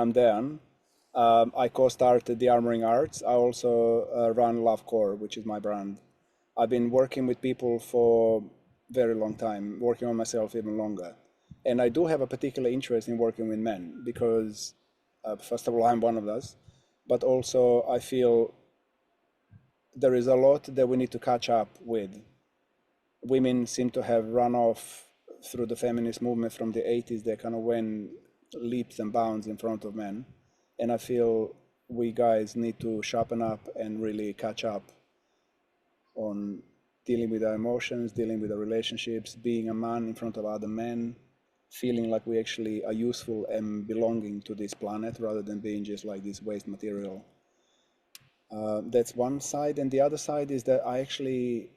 I'm Dan. I co-started DearmouringArts. I also run Love Core, which is my brand. I've been working with people for very long time, working on myself even longer. And I do have a particular interest in working with men because, first of all, I'm one of those, but also I feel there is a lot that we need to catch up with. Women seem to have run off through the feminist movement from the 80s. They kind of went leaps and bounds in front of men. And I feel we guys need to sharpen up and really catch up on dealing with our emotions, dealing with our relationships, being a man in front of other men, feeling like we actually are useful and belonging to this planet rather than being just like this waste material. That's one side. And the other side is that I actually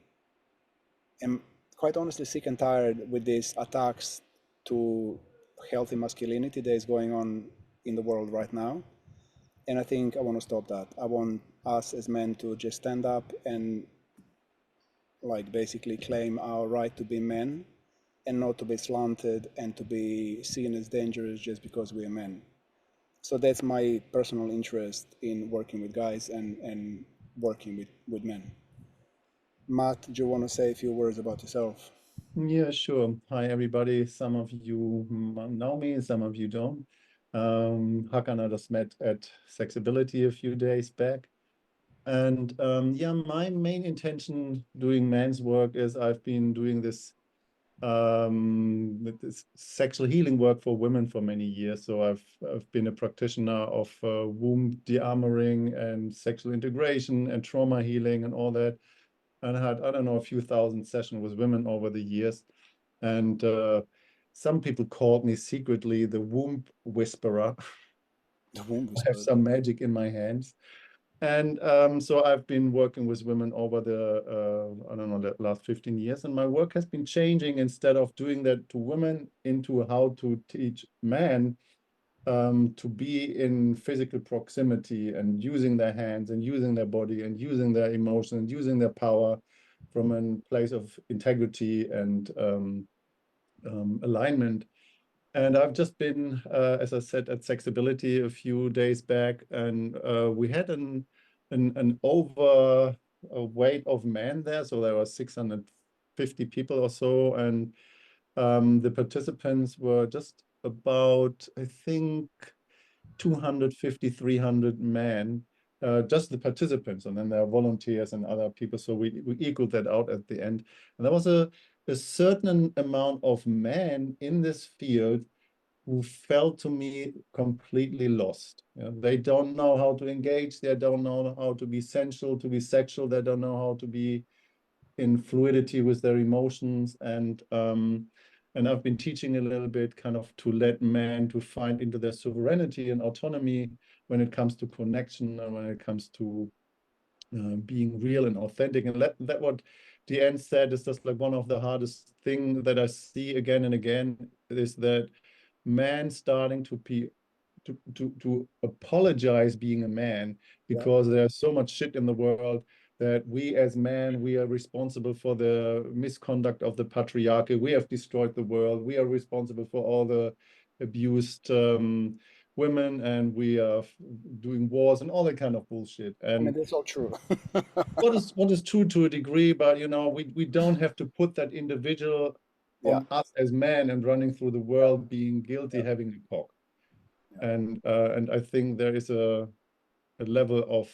am quite honestly sick and tired with these attacks to healthy masculinity that is going on in the world right now. And I think I want to stop that. I want us as men to just stand up and like basically claim our right to be men and not to be slanted and to be seen as dangerous just because we are men. So that's my personal interest in working with guys and working with men. Matt, do you want to say a few words about yourself? Yeah, sure. Hi, everybody. Some of you know me, some of you don't. Hakan and I just met at Sexability a few days back. And yeah, my main intention doing men's work is I've been doing this sexual healing work for women for many years. So I've been a practitioner of womb de-armoring and sexual integration and trauma healing and all that. And I had, I don't know, a few thousand sessions with women over the years. And some people called me secretly the womb whisperer. The womb I have whisperer. some magic in my hands. And so I've been working with women over I don't know, the last 15 years. And my work has been changing instead of doing that to women into how to teach men to be in physical proximity and using their hands and using their body and using their emotion and using their power from a place of integrity and alignment. And I've just been, as I said, at Sexability a few days back, and we had an over weight of men there, so there were 650 people or so, and the participants were just about, I think, 250, 300 men, just the participants, and then there are volunteers and other people. So we equaled that out at the end. And there was a certain amount of men in this field who felt to me completely lost. You know, they don't know how to engage. They don't know how to be sensual, to be sexual. They don't know how to be in fluidity with their emotions. And I've been teaching a little bit kind of to let men to find into their sovereignty and autonomy when it comes to connection and when it comes to being real and authentic. And that what Deanne said is just like one of the hardest thing that I see again and again is that man starting to be to apologize being a man Yeah. because there's so much shit in the world that we as men, we are responsible for the misconduct of the patriarchy. We have destroyed the world. We are responsible for all the abused women, and we are doing wars and all that kind of bullshit. I mean, And that's all true. what is true to a degree, but you know, we don't have to put that individual Yeah. on us as men and running through the Yeah. world being guilty, Yeah. having a cock. Yeah. And I think there is a level of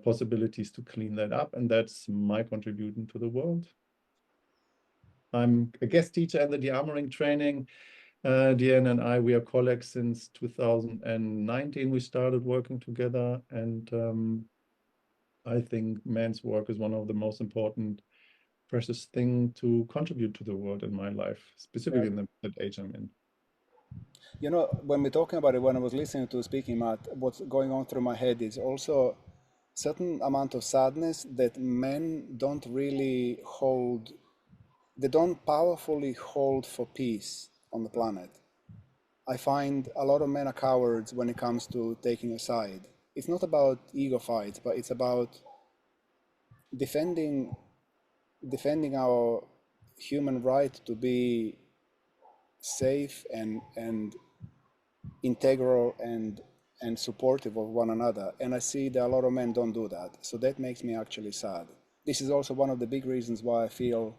possibilities to clean that up, and that's my contribution to the world. I'm a guest teacher in the de-armoring training. Deanne and I, we are colleagues since 2019. We started working together, and I think men's work is one of the most important, precious thing to contribute to the world in my life, Yeah. specifically in the age I'm in. You know, when we're talking about it, when I was listening to speaking, Matt, what's going on through my head is also certain amount of sadness that men don't really hold, they don't powerfully hold for peace on the planet. I find a lot of men are cowards when it comes to taking a side. It's not about ego fights, but it's about defending defending our human right to be safe and integral and supportive of one another. And I see that a lot of men don't do that. So that makes me actually sad. This is also one of the big reasons why I feel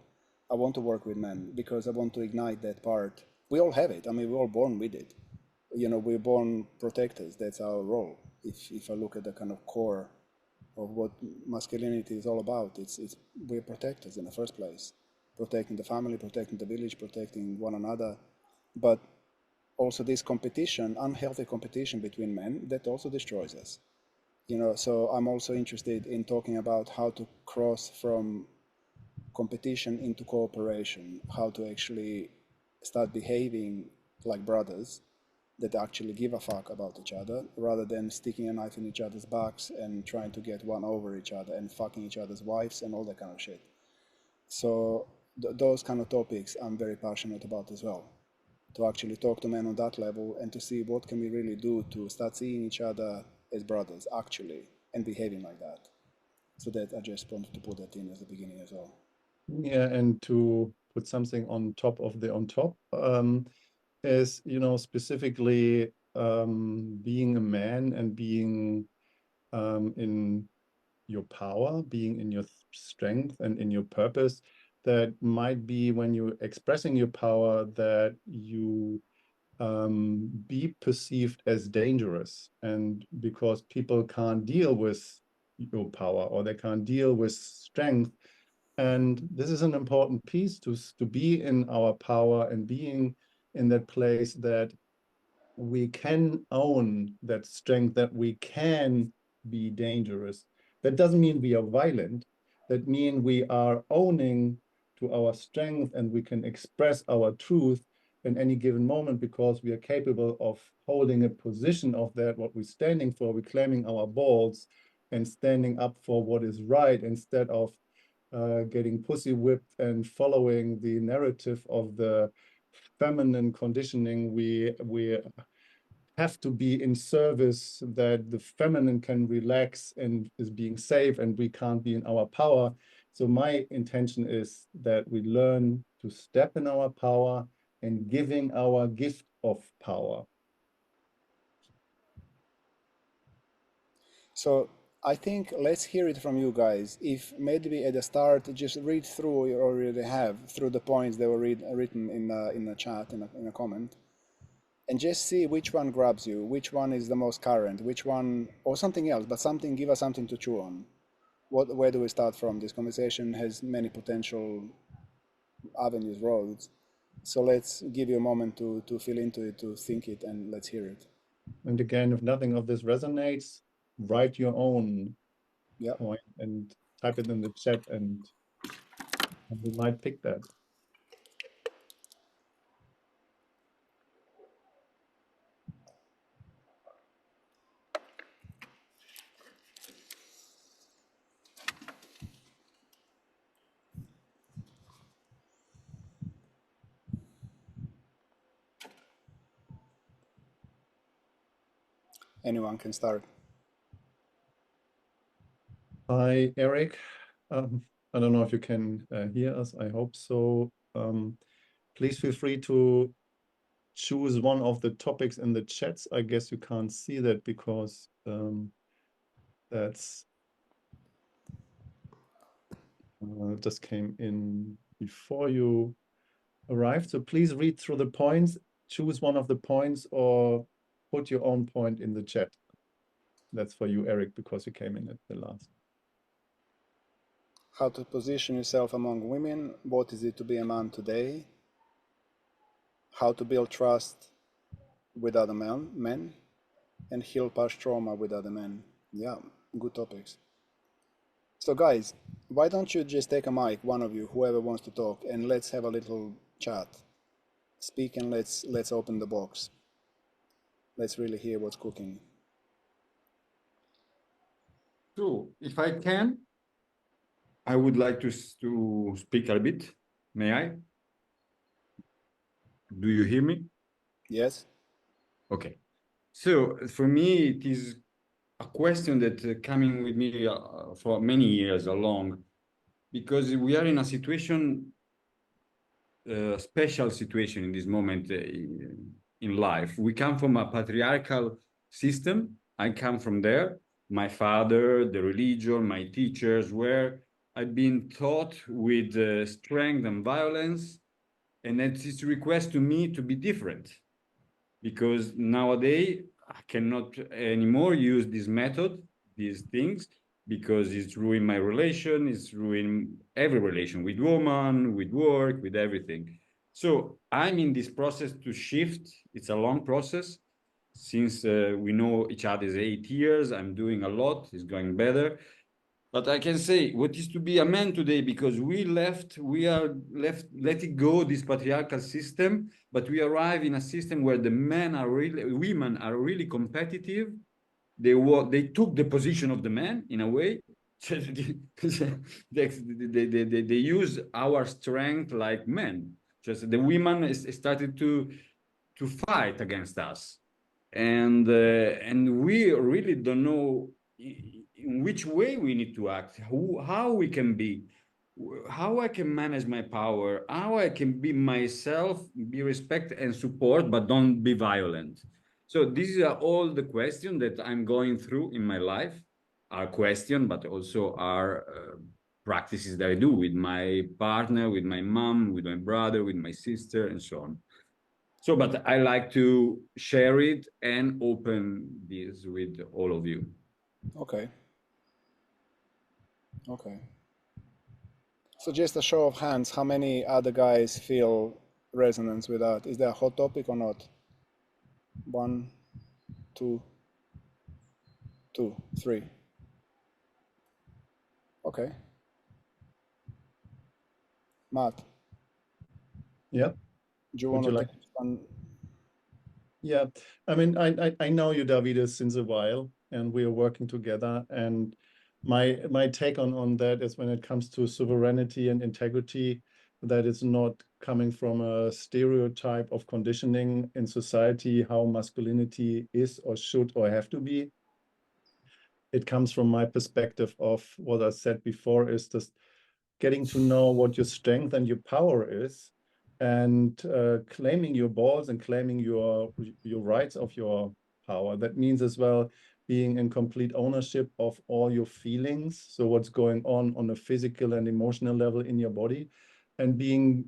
I want to work with men, because I want to ignite that part. We all have it. I mean, we're all born with it. You know, we're born protectors. That's our role. If I look at the kind of core of what masculinity is all about, it's we're protectors in the first place, protecting the family, protecting the village, protecting one another. But also this competition, unhealthy competition between men, that also destroys us. You know, so I'm also interested in talking about how to cross from competition into cooperation, how to actually start behaving like brothers that actually give a fuck about each other, rather than sticking a knife in each other's backs and trying to get one over each other and fucking each other's wives and all that kind of shit. So those kind of topics I'm very passionate about as well, to actually talk to men on that level and to see what can we really do to start seeing each other as brothers actually and behaving like that. So that I just wanted to put that in as the beginning as well. Yeah, and to put something on top of the on top, is, you know, specifically being a man and being in your power, being in your strength and in your purpose. That might be when you're expressing your power that you be perceived as dangerous, and because people can't deal with your power or they can't deal with strength. And this is an important piece to be in our power and being in that place that we can own that strength, that we can be dangerous. That doesn't mean we are violent. That means we are owning to our strength and we can express our truth in any given moment because we are capable of holding a position of that, what we're standing for. We're claiming our balls and standing up for what is right instead of getting pussy whipped and following the narrative of the feminine conditioning. We have to be in service that the feminine can relax and is being safe, and we can't be in our power. So my intention is that we learn to step in our power and giving our gift of power. So I think let's hear it from you guys. If maybe at the start, just read through you already have through the points that were written in the chat in a comment, and just see which one grabs you, which one is the most current, which one or something else, but something give us something to chew on. Where do we start from? This conversation has many potential avenues, roads. So let's give you a moment to feel into it, to think it, and let's hear it. And again, if nothing of this resonates, write your own Yeah. point and type it in the chat, and we might pick that. Anyone can start. Hi, Eric. I don't know if you can hear us. I hope so. Please feel free to choose one of the topics in the chats. I guess you can't see that because that's just came in before you arrived. So please read through the points, choose one of the points, or put your own point in the chat. That's for you, Eric, because you came in at the last. How to position yourself among women. What is it to be a man today? How to build trust with other men, and heal past trauma with other men. Yeah, good topics. So guys, why don't you just take a mic, one of you, whoever wants to talk, and let's have a little chat. Speak and let's open the box. Let's really hear what's cooking. So, if I can, I would like to speak a bit. May I? Do you hear me? Yes? Okay. So, for me, it is a question that coming with me for many years along, because we are in a situation, special situation in this moment in life. We come from a patriarchal system. I come from there. My father, the religion, my teachers, where I've been taught with strength and violence, and it's a request to me to be different, because nowadays I cannot anymore use this method, these things, because it's ruined my relation, it's ruined every relation with woman, with work, with everything. So I'm in this process to shift. It's a long process. Since we know each other is 8 years, I'm doing a lot, it's going better. But I can say what is to be a man today, because we are left, let it go, this patriarchal system, but we arrive in a system where the men are really, women are really competitive. They took the position of the man in a way. They use our strength like men. Just the women started to fight against us, and we really don't know in which way we need to act, how we can be, how I can manage my power, how I can be myself, be respect and support, but don't be violent. So these are all the questions that I'm going through in my life, our question, but also our practices that I do with my partner, with my mom, with my brother, with my sister, and so on. So, but I like to share it and open this with all of you. Okay. Okay. So just a show of hands, how many other guys feel resonance with that? Is there a hot topic or not? 1, 2, 2, 3. Okay. Matt, Yeah. do you Would want you to like? take this one? Yeah. I mean, I know you, Davide, since a while, and we are working together. And my take on that is, when it comes to sovereignty and integrity, that it's not coming from a stereotype of conditioning in society, how masculinity is or should or have to be. It comes from my perspective of what I said before, is just getting to know what your strength and your power is, and claiming your balls and claiming your rights of your power. That means as well being in complete ownership of all your feelings. So what's going on a physical and emotional level in your body, and being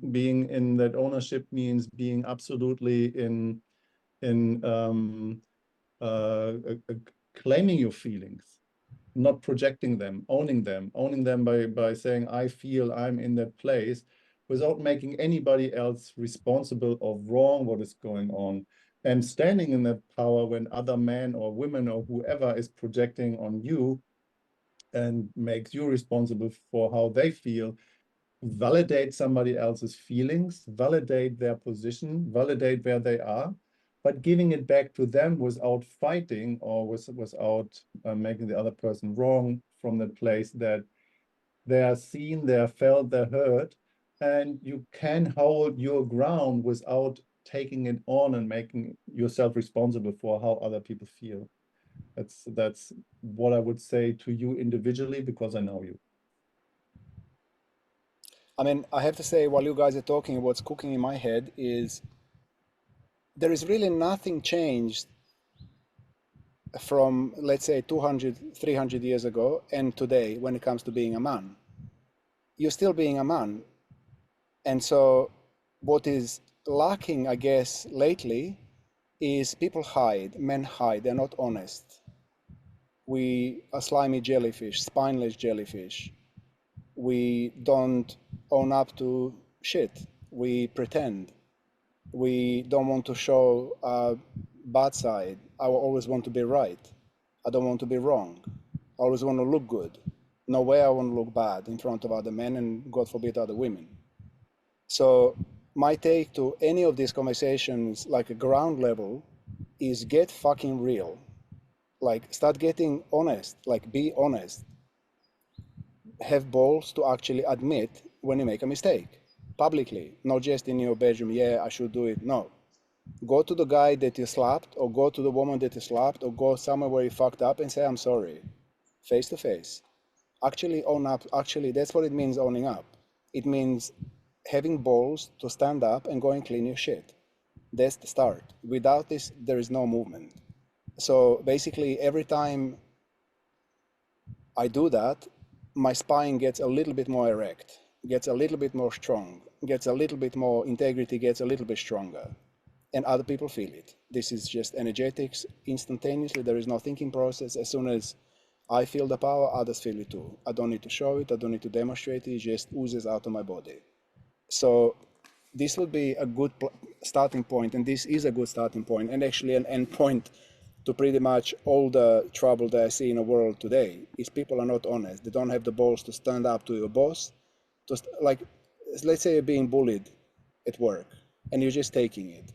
in that ownership means being absolutely in uh, claiming your feelings, not projecting them, owning them by saying, I feel I'm in that place, without making anybody else responsible of wrong what is going on, and standing in that power when other men or women or whoever is projecting on you and makes you responsible for how they feel. Validate somebody else's feelings, validate their position, validate where they are, but giving it back to them without fighting or without making the other person wrong, from the place that they are seen, they are felt, they're heard, and you can hold your ground without taking it on and making yourself responsible for how other people feel. That's what I would say to you individually, because I know you. I mean, I have to say, while you guys are talking, what's cooking in my head is there is really nothing changed from, let's say, 200, 300 years ago and today when it comes to being a man. You're still being a man. And so what is lacking, I guess, lately is people hide, men hide, they're not honest. We are slimy jellyfish, spineless jellyfish. We don't own up to shit. We pretend. We don't want to show a bad side. I always want to be right. I don't want to be wrong. I always want to look good. No way I want to look bad in front of other men and, God forbid, other women. So my take to any of these conversations, like a ground level, is get fucking real. Like, start getting honest. Like, be honest. Have balls to actually admit when you make a mistake publicly, not just in your bedroom. Yeah, I should do it. No, go to the guy that you slapped, or go to the woman that you slapped, or go somewhere where you fucked up and say, I'm sorry, face to face. Actually own up. Actually, that's what it means, owning up. It means having balls to stand up and go and clean your shit. That's the start. Without this, there is no movement. So basically, every time I do that, my spine gets a little bit more erect, gets a little bit more strong, gets a little bit more integrity, gets a little bit stronger. And other people feel it. This is just energetics instantaneously. There is no thinking process. As soon as I feel the power, others feel it too. I don't need to show it. I don't need to demonstrate it. It just oozes out of my body. So this would be a good starting point, and this is a good starting point, and actually an end point to pretty much all the trouble that I see in the world today. Is people are not honest. They don't have the balls to stand up to your boss. Like, let's say you're being bullied at work, and you're just taking it.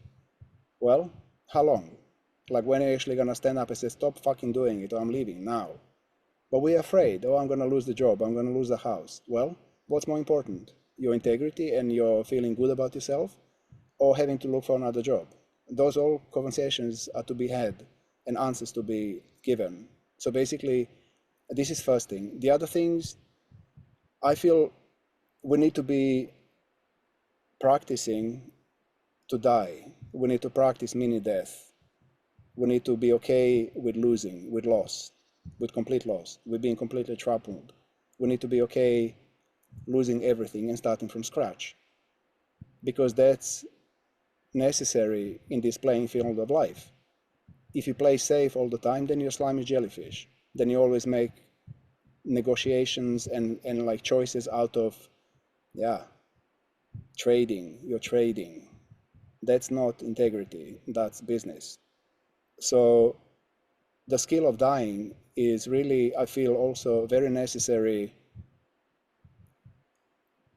Well, how long? Like, when are you actually gonna stand up and say, stop fucking doing it, or I'm leaving now? But we're afraid, oh, I'm gonna lose the job, I'm gonna lose the house. Well, what's more important? Your integrity and your feeling good about yourself, or having to look for another job? Those all conversations are to be had and answers to be given. So basically, this is first thing. The other things, I feel we need to be practicing to die. We need to practice mini death. We need to be okay with losing, with loss, with complete loss, with being completely trampled. We need to be okay losing everything and starting from scratch, because that's necessary in this playing field of life. If you play safe all the time, then you're a slimy jellyfish. Then you always make negotiations and like choices out of, yeah, trading. You're trading. That's not integrity, that's business. So the skill of dying is really, I feel, also very necessary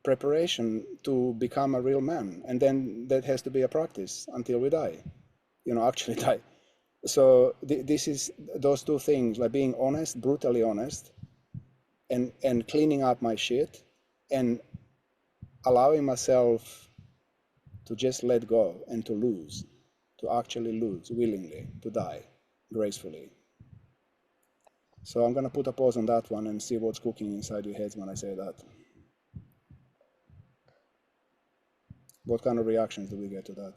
preparation to become a real man. And then that has to be a practice until we die, actually die. So this is those two things, like being honest, brutally honest, and cleaning up my shit, and allowing myself to just let go and to lose, to actually lose willingly, to die gracefully. So I'm gonna put a pause on that one and see what's cooking inside your heads when I say that. What kind of reactions do we get to that?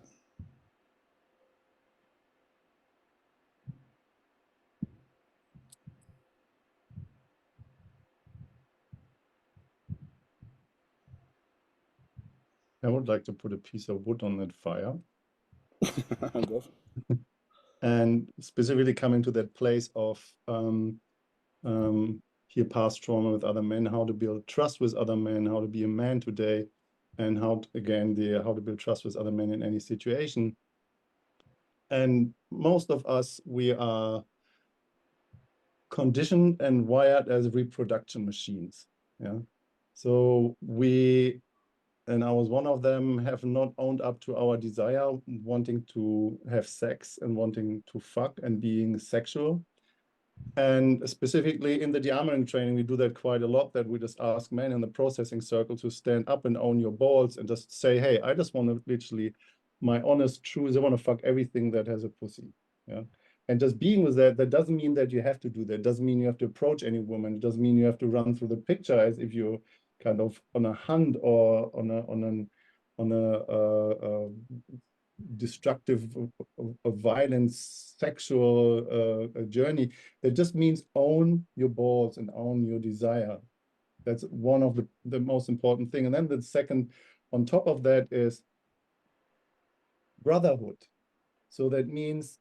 I would like to put a piece of wood on that fire. Go for it. And specifically coming to that place of heal past trauma with other men, how to build trust with other men, how to be a man today, and how to build trust with other men in any situation. And most of us, we are conditioned and wired as reproduction machines. Yeah. So and I was one of them, have not owned up to our desire, wanting to have sex and wanting to fuck and being sexual. And specifically in the Dearmouring training, we do that quite a lot, that we just ask men in the processing circle to stand up and own your balls and just say, hey, I just want to literally, my honest truth, I want to fuck everything that has a pussy. Yeah. And just being with that doesn't mean that you have to do that. It doesn't mean you have to approach any woman. It doesn't mean you have to run through the picture as if you're kind of on a hunt or on a destructive, violence, sexual journey. That just means own your balls and own your desire. That's one of the most important thing. And then the second on top of that is brotherhood. So that means,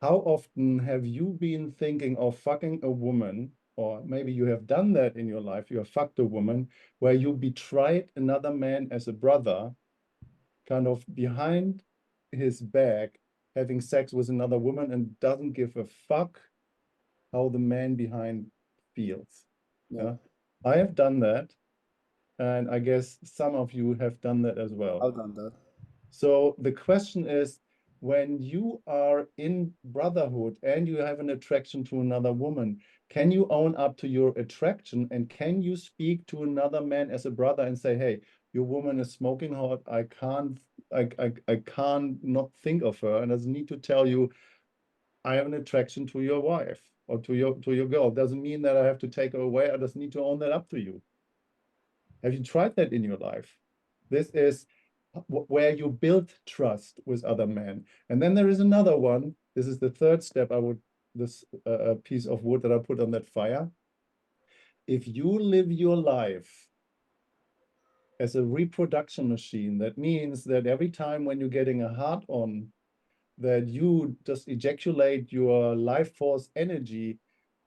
how often have you been thinking of fucking a woman, or maybe you have done that in your life, you have fucked a woman, where you betrayed another man as a brother, kind of behind his back, having sex with another woman, and doesn't give a fuck how the man behind feels. Yeah. I have done that, and I guess some of you have done that as well. I've done that. So the question is, when you are in brotherhood and you have an attraction to another woman, can you own up to your attraction, and can you speak to another man as a brother and say, hey, your woman is smoking hot, I can't not think of her, and doesn't need to tell you I have an attraction to your wife or to your girl. Doesn't mean that I have to take her away. I just need to own that up to you. Have you tried that in your life? This is where you build trust with other men. And then there is another one. This is the third step. This piece of wood that I put on that fire. If you live your life as a reproduction machine, that means that every time when you're getting a hard on, that you just ejaculate your life force energy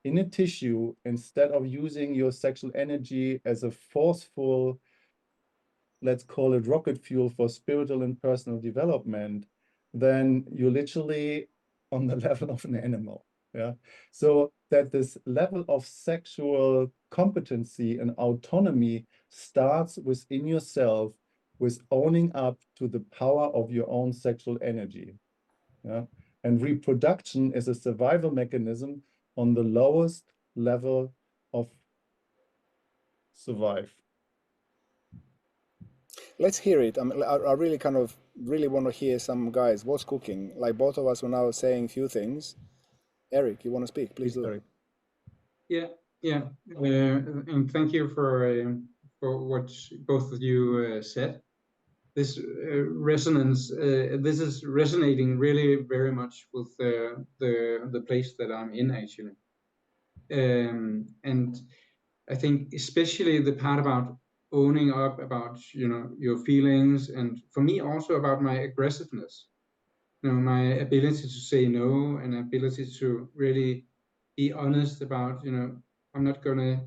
in a tissue instead of using your sexual energy as a forceful, let's call it rocket fuel for spiritual and personal development, then you're literally on the level of an animal. Yeah. So that this level of sexual competency and autonomy starts within yourself with owning up to the power of your own sexual energy. Yeah. And reproduction is a survival mechanism on the lowest level of survive. Let's hear it. I really really want to hear some guys. What's cooking? Like both of us were now saying few things. Eric, you want to speak? Please do. Eric. Yeah. And thank you for what both of you said. This resonance, this is resonating really very much with the place that I'm in, actually. And I think especially the part about owning up about your feelings, and for me also about my aggressiveness, my ability to say no, and ability to really be honest about I'm not gonna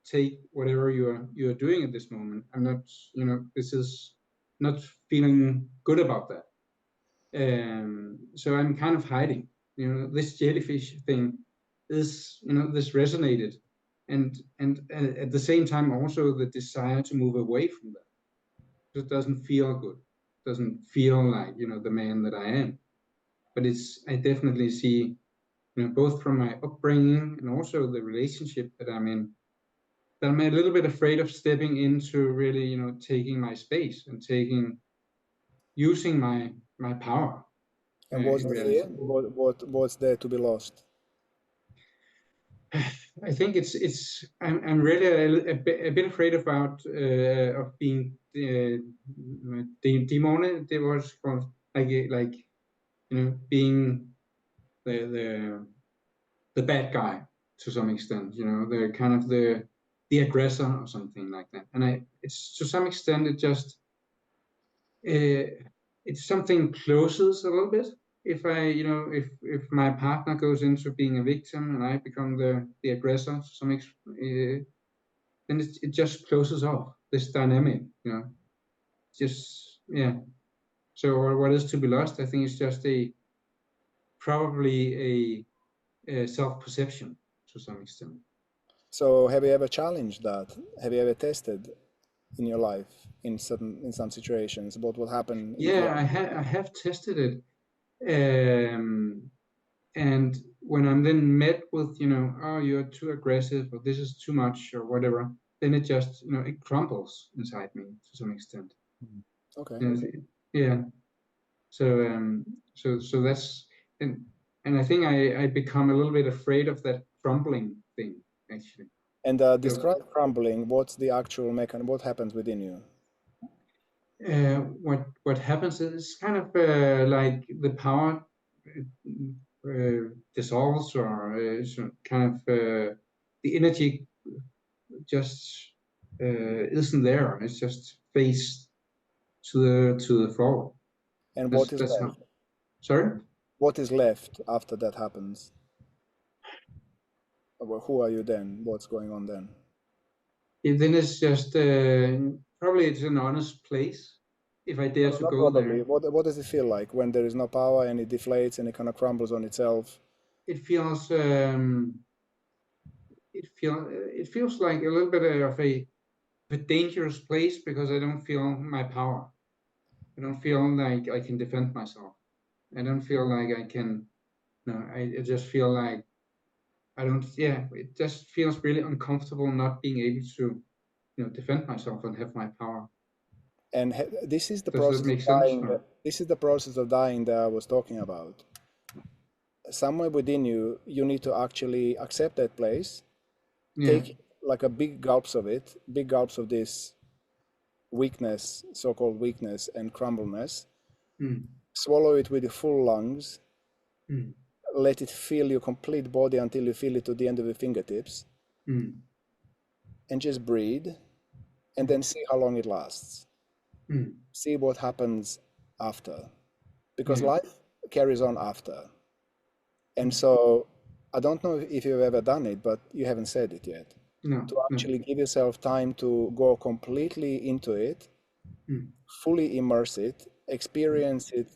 take whatever you're doing at this moment. I'm not, this is not feeling good about that. So I'm kind of hiding. This jellyfish thing is, this resonated, and at the same time also the desire to move away from that. It doesn't feel good. It doesn't feel like the man that I am. But I definitely see, both from my upbringing and also the relationship that I'm in, that I'm a little bit afraid of stepping into really, taking my space and using my power. And what's the fear? What's there to be lost? I think I'm really a bit afraid about of being demonic. It was called like being the bad guy to some extent. The kind of the aggressor or something like that. And it's to some extent it it's something closes a little bit. If if my partner goes into being a victim and I become the aggressor to some extent, then it just closes off this dynamic. Just So what is to be lost? I think it's just probably a self-perception to some extent. So have you ever challenged that? Have you ever tested in your life in some situations what will happen? Yeah, I have tested it, and when I'm then met with oh, you're too aggressive, or this is too much, or whatever, then it just it crumbles inside me to some extent. Okay. Yeah. So that's and I think I become a little bit afraid of that crumbling thing, actually. And describe crumbling. What's the actual mechanism? What happens within you? What happens is kind of like the power dissolves, or kind of the energy just isn't there. It's just faced to the floor. And what is left? Sorry? What is left after that happens? Who are you then? What's going on then? Then it's just probably it's an honest place if I dare to go there. What does it feel like when there is no power and it deflates and it kind of crumbles on itself? It feels it feels like a little bit of a dangerous place, because I don't feel my power. I don't feel like I can defend myself. I don't feel like I can. No, I just feel like I don't. Yeah, it just feels really uncomfortable not being able to, defend myself and have my power. And this is the Does process that make of sense? dying. This is the process of dying that I was talking about. Somewhere within you, you need to actually accept that place, Yeah. take like a big gulps of it, big gulps of this weakness, so-called weakness and crumbleness, mm, swallow it with your full lungs, mm, let it fill your complete body until you feel it to the end of your fingertips, mm, and just breathe, and then see how long it lasts. mm. See what happens after, because Yeah. life carries on after. And so I don't know if you've ever done it, but you haven't said it yet. No, To no. actually give yourself time to go completely into it, Mm, fully immerse it, experience it,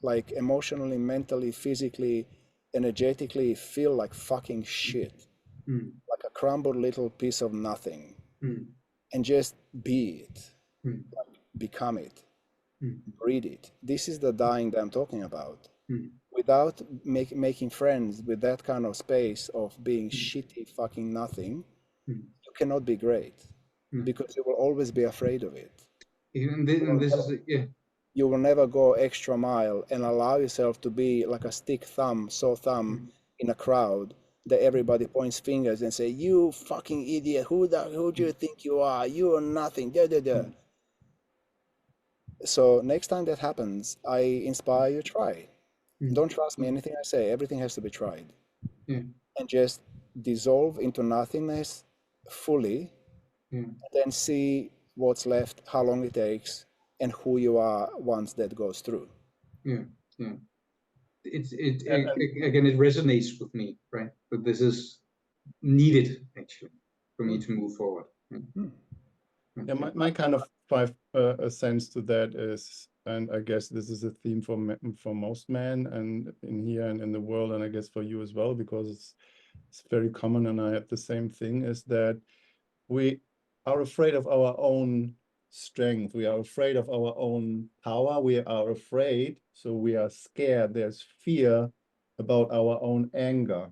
like emotionally, mentally, physically, energetically, feel like fucking shit, mm, like a crumbled little piece of nothing, mm, and just be it, mm, become it, mm, breathe it. This is the dying that I'm talking about. mm, Without making friends with that kind of space of being mm, shitty fucking nothing, mm. you cannot be great, No. because you will always be afraid of it. And this is yeah. You will never go extra mile and allow yourself to be like a sore thumb Mm, in a crowd that everybody points fingers and say, you fucking idiot, who do you mm, think you are? You are nothing. Da, da, da. mm, So next time that happens, I inspire you, try. mm, Don't trust me, mm. anything I say, everything has to be tried. Yeah, And just dissolve into nothingness fully, yeah, and then see what's left, how long it takes, and who you are once that goes through. yeah, yeah. And Again, it resonates with me, right? But this is needed actually for me to move forward. Yeah. yeah, Okay. my kind of five sense to that is, and I guess this is a theme for most men and in here and in the world, and I guess for you as well, because it's very common, and I had the same thing, is that we are afraid of our own strength. We are afraid of our own power. We are afraid, so we are scared. There's fear about our own anger.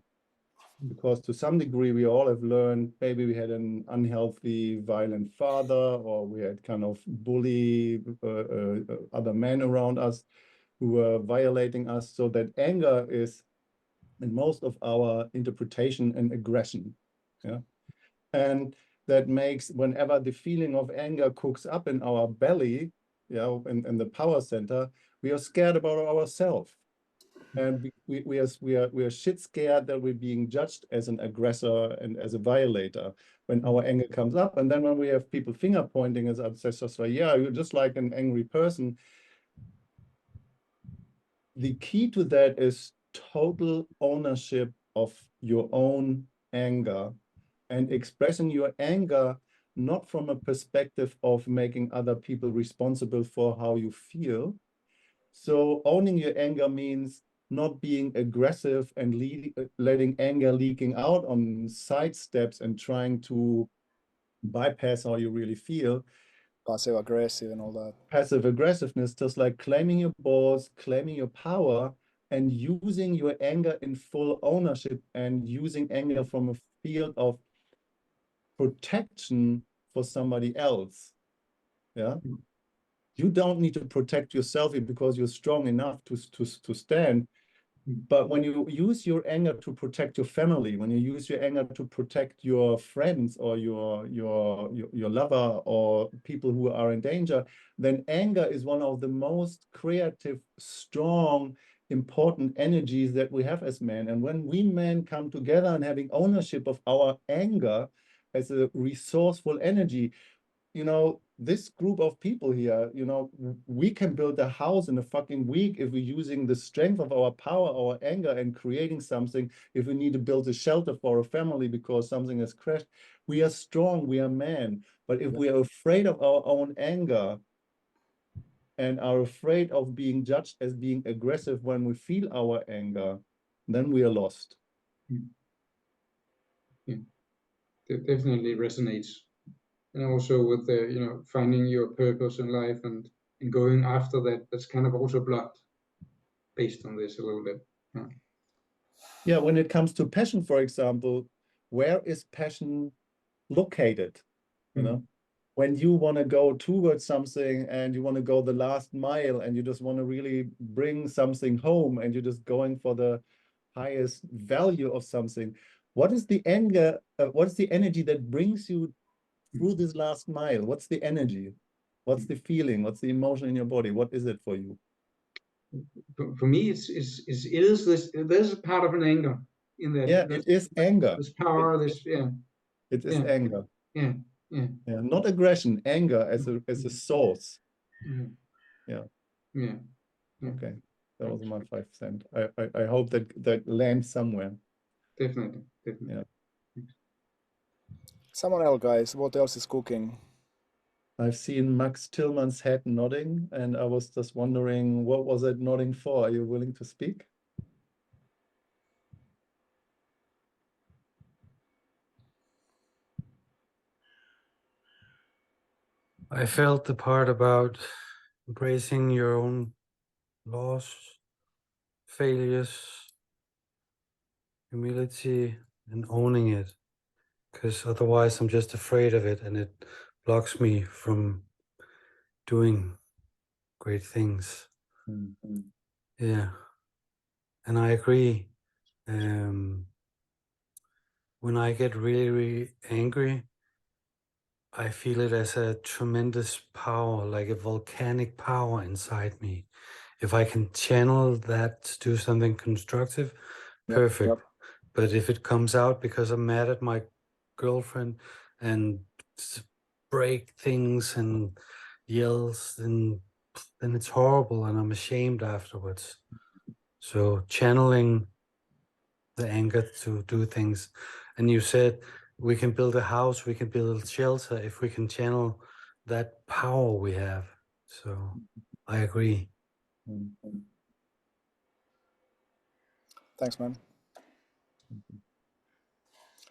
Because to some degree, we all have learned, maybe we had an unhealthy, violent father, or we had kind of bully other men around us who were violating us. So that anger is, in most of our interpretation, an aggression. Yeah. And that makes, whenever the feeling of anger cooks up in our belly, yeah, in the power center, we are scared about ourselves. And we are shit scared that we're being judged as an aggressor and as a violator when our anger comes up. And then when we have people finger pointing as ancestors, like, yeah, you're just like an angry person. The key to that is total ownership of your own anger and expressing your anger not from a perspective of making other people responsible for how you feel. So owning your anger means not being aggressive and letting anger leaking out on side steps and trying to bypass how you really feel. Passive aggressive and all that. Passive aggressiveness, just like claiming your balls, claiming your power, and using your anger in full ownership and using anger from a field of protection for somebody else. Yeah. You don't need to protect yourself because you're strong enough to stand. But when you use your anger to protect your family, when you use your anger to protect your friends or your lover or people who are in danger, then anger is one of the most creative, strong, important energies that we have as men. And when we men come together and having ownership of our anger as a resourceful energy, you know, this group of people here, you know, we can build a house in a fucking week if we're using the strength of our power, our anger, and creating something. If we need to build a shelter for a family because something has crashed, we are strong, we are men. But if we are afraid of our own anger and are afraid of being judged as being aggressive when we feel our anger, then we are lost. Yeah, that definitely resonates. And also with the, you know, finding your purpose in life and going after that, that's kind of also blocked based on this a little bit. Yeah. Yeah, when it comes to passion, for example, where is passion located? You know, when you want to go towards something and you want to go the last mile and you just want to really bring something home and you're just going for the highest value of something, what is the anger, what is the energy that brings you through this last mile? What's the energy? What's the feeling? What's the emotion in your body? What is it for you? For me, it is this. There's a part of an anger in that. Yeah, it is anger. This power. It is anger. Yeah. Not aggression. Anger as a source. Yeah. Okay, that was my 5 cents. I hope that lands somewhere. Definitely. Yeah. Someone else, guys. What else is cooking? I've seen Max Tillman's head nodding, and I was just wondering, what was that nodding for? Are you willing to speak? I felt the part about embracing your own loss, failures, humility, and owning it. Because otherwise I'm just afraid of it and it blocks me from doing great things. Mm-hmm. Yeah. And I agree. When I get really, really angry, I feel it as a tremendous power, like a volcanic power inside me. If I can channel that to do something constructive, perfect. Yep. But if it comes out because I'm mad at my girlfriend and break things and yells, then it's horrible and I'm ashamed afterwards. So channeling the anger to do things. And you said we can build a house, we can build a shelter if we can channel that power we have. So I agree. Thanks, man.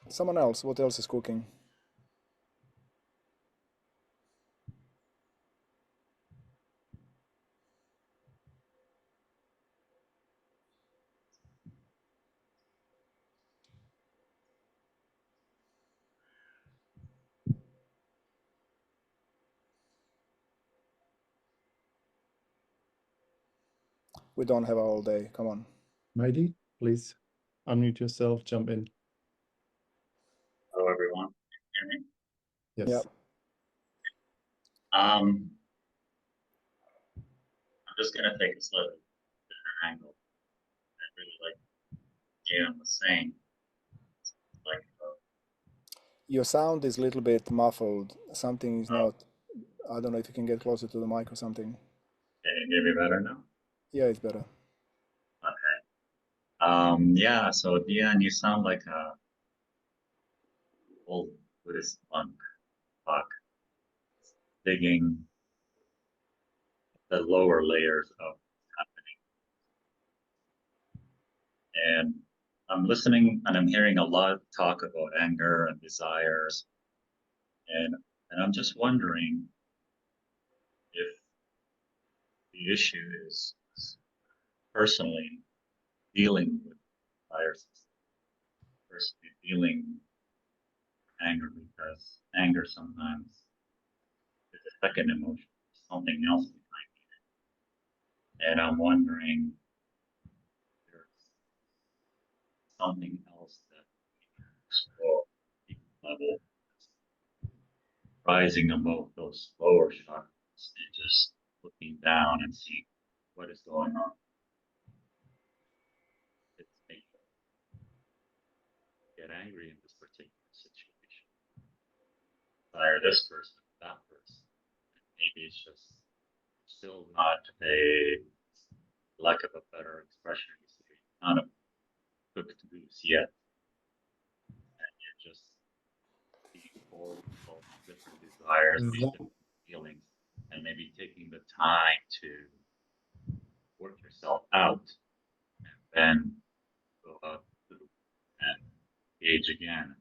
Someone else. What else is cooking? We don't have all day. Come on. Mighty, please unmute yourself, jump in. Hello, everyone. Can you hear me? Yes. Yep. I'm just going to take a slightly different angle. I really like Gian was saying. Like, Your sound is a little bit muffled. Something is not. I don't know if you can get closer to the mic or something. can you hear me better now? Yeah, it's better. Okay. Yeah, so Gian, you sound like a old Buddhist monk, digging the lower layers of happening. And I'm listening and I'm hearing a lot of talk about anger and desires. And I'm just wondering if the issue is personally dealing with desires, personally feeling anger, because anger sometimes is a second emotion, something else behind it. And I'm wondering if there's something else that we can explore at deep level, rising above those lower chakras and just looking down and seeing what is going on. It's making me get angry in this particular situation. Desire this person, that person. Maybe it's just still not a lack of a better expression. You're not a cooked goose yet, and you're just being full of different desires, different feelings, and maybe taking the time to work yourself out, and then go out and engage again.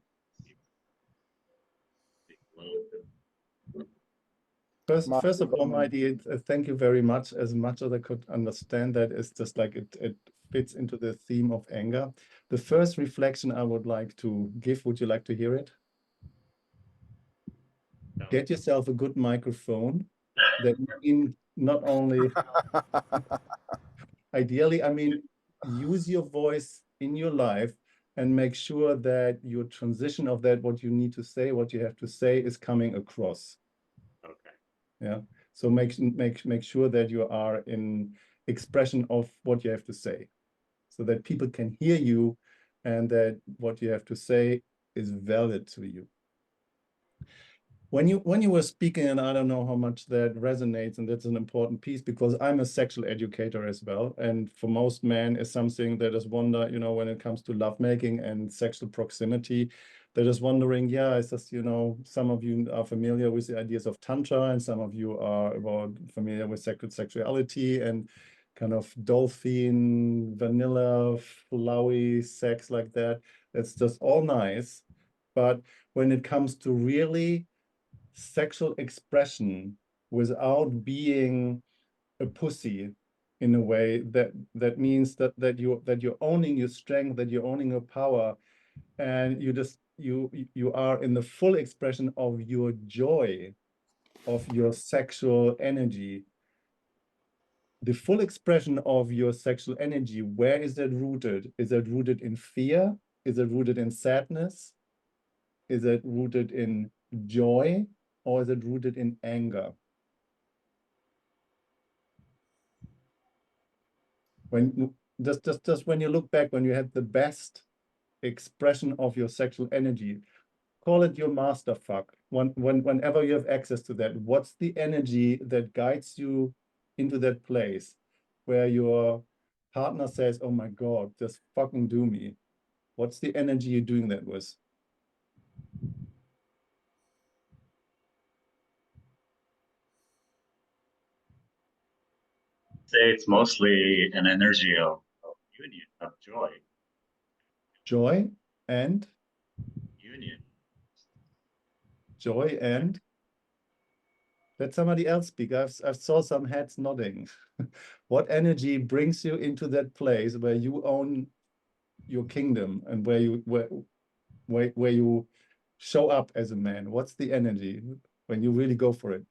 First of all, Mighty, thank you very much. As much as I could understand that, it's just like it fits into the theme of anger. The first reflection I would like to give, would you like to hear it? No. Get yourself a good microphone. That means not only, ideally, I mean, use your voice in your life and make sure that your transition of that, what you need to say, what you have to say is coming across. Okay. Yeah. So make sure that you are in expression of what you have to say, so that people can hear you and that what you have to say is valid to you. When you were speaking, and I don't know how much that resonates, and that's an important piece, because I'm a sexual educator as well. And for most men is something that is wonder, you know, when it comes to lovemaking and sexual proximity, they're just wondering, yeah, it's just, you know, some of you are familiar with the ideas of Tantra, and some of you are familiar with sexuality and kind of dolphin, vanilla, flowy sex like that. That's just all nice. But when it comes to really sexual expression without being a pussy, in a way, that means that you're owning your strength, that you're owning your power, and you are in the full expression of your joy, of your sexual energy. The full expression of your sexual energy, where is that rooted? Is that rooted in fear? Is it rooted in sadness? Is it rooted in joy? Or is it rooted in anger? When just when you look back, when you had the best expression of your sexual energy, call it your master fuck. Whenever you have access to that, what's the energy that guides you into that place where your partner says, oh my God, just fucking do me? What's the energy you're doing that with? Say it's mostly an energy of union, of joy. Joy and? Union. Joy and? Let somebody else speak. I saw some heads nodding. What energy brings you into that place where you own your kingdom and where you show up as a man? What's the energy when you really go for it?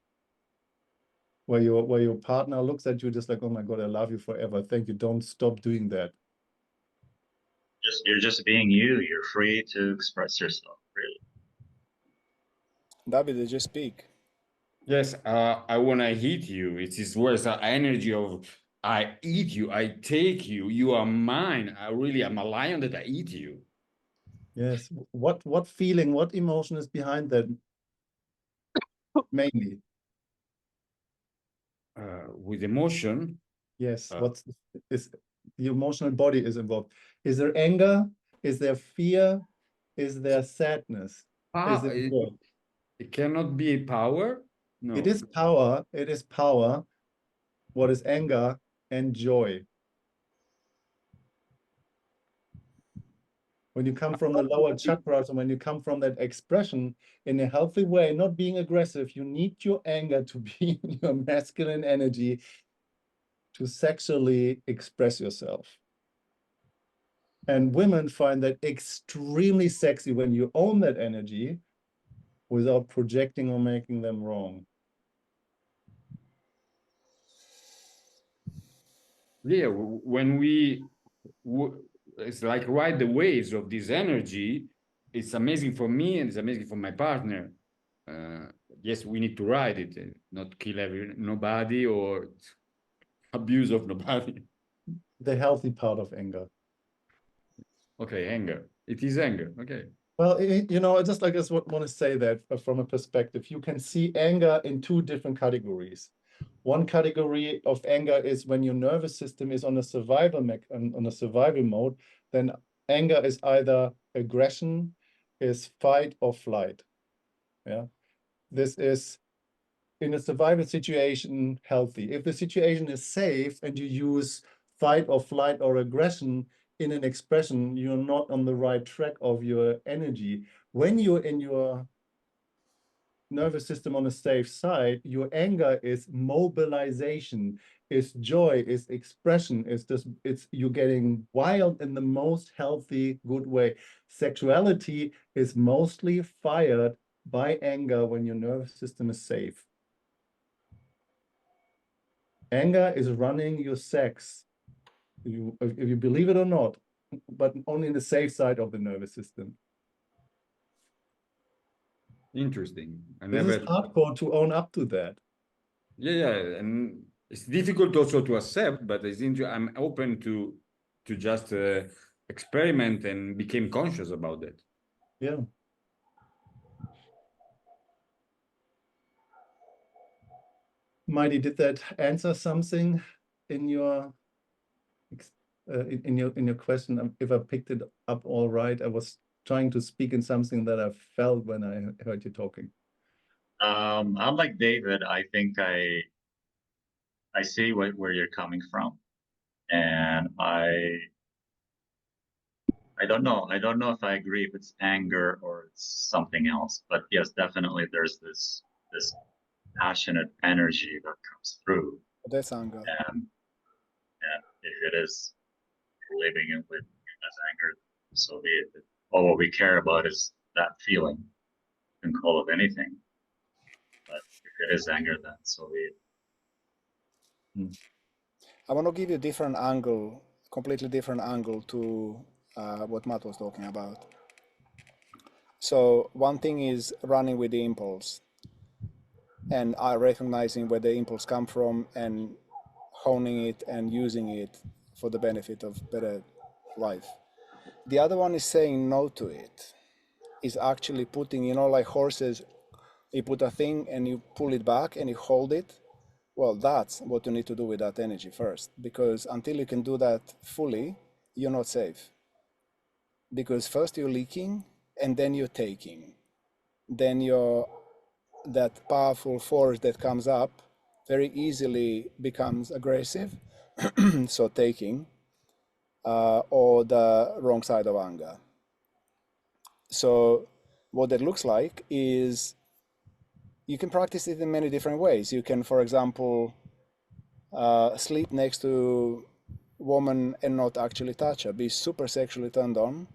Where your partner looks at you just like, oh my God, I love you forever. Thank you. Don't stop doing that. You're just being you. You're free to express yourself, really. David, just speak. Yes, I want to eat you. It is where's the energy of I eat you, I take you, you are mine. I'm a lion that I eat you. Yes. What feeling, what emotion is behind that mainly? With emotion. Yes. Is the emotional body is involved? Is there anger? Is there fear? Is there sadness? Is it joy? It cannot be power. No. It is power. It is power. What is anger and joy? When you come from the lower chakras, and when you come from that expression in a healthy way, not being aggressive, you need your anger to be in your masculine energy to sexually express yourself. And women find that extremely sexy when you own that energy without projecting or making them wrong. Yeah, when it's like ride the waves of this energy, it's amazing for me and it's amazing for my partner. Yes, we need to ride it, not kill nobody or abuse of nobody. The healthy part of anger. Okay, anger. It is anger. Okay. Well, you know, I just want to say that from a perspective, you can see anger in two different categories. One category of anger is when your nervous system is on a survival mode, then anger is either aggression, is fight or flight. Yeah, this is in a survival situation healthy. If the situation is safe and you use fight or flight or aggression in an expression, you're not on the right track of your energy. When you're in your nervous system on a safe side, your anger is mobilization, is joy, is expression, it's you getting wild in the most healthy, good way. Sexuality is mostly fired by anger when your nervous system is safe. Anger is running your sex, if you believe it or not, but only in the safe side of the nervous system. Interesting. This is hardcore to own up to that. Yeah, and it's difficult also to accept, but I'm open to just experiment and become conscious about that. Yeah. Mighty, did that answer something in your in your question? If I picked it up all right, I was trying to speak in something that I felt when I heard you talking. Unlike David, I think I see where you're coming from, and I don't know. I don't know if I agree if it's anger or it's something else. But yes, definitely there's this passionate energy that comes through. That's anger. And if it is living in with as anger, so be it. All what we care about is that feeling. You can call it anything. But if it is anger, then so be it. I want to give you a different angle, completely different angle to what Matt was talking about. So one thing is running with the impulse and recognizing where the impulse come from and honing it and using it for the benefit of better life. The other one is saying no to it, is actually putting, you know, like horses, you put a thing and you pull it back and you hold it. Well, that's what you need to do with that energy first, because until you can do that fully, you're not safe. Because first you're leaking and then you're taking. Then that powerful force that comes up very easily becomes aggressive, so taking, or the wrong side of anger. So what that looks like is you can practice it in many different ways. You can, for example, sleep next to woman and not actually touch her, be super sexually turned on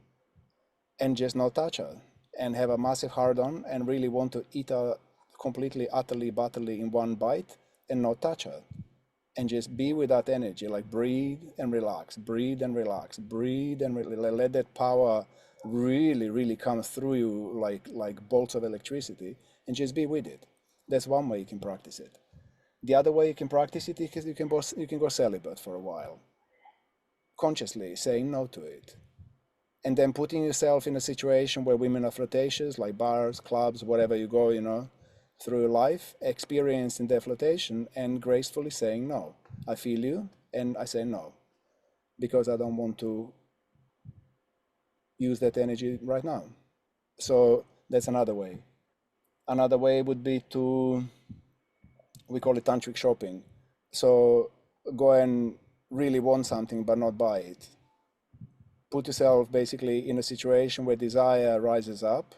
and just not touch her, and have a massive hard on and really want to eat her completely, utterly, butterly in one bite and not touch her, and just be with that energy, like breathe and relax, breathe and relax, breathe and let that power really come through you like bolts of electricity, and just be with it. That's one way you can practice it. The other way you can practice it is you can go celibate for a while, consciously saying no to it, and then putting yourself in a situation where women are flirtatious, like bars, clubs, wherever you go, you know, through life, experiencing their flirtation and gracefully saying no. I feel you, and I say no, because I don't want to use that energy right now. So that's another way. Another way would be to, we call it tantric shopping. So go and really want something but not buy it. Put yourself basically in a situation where desire rises up,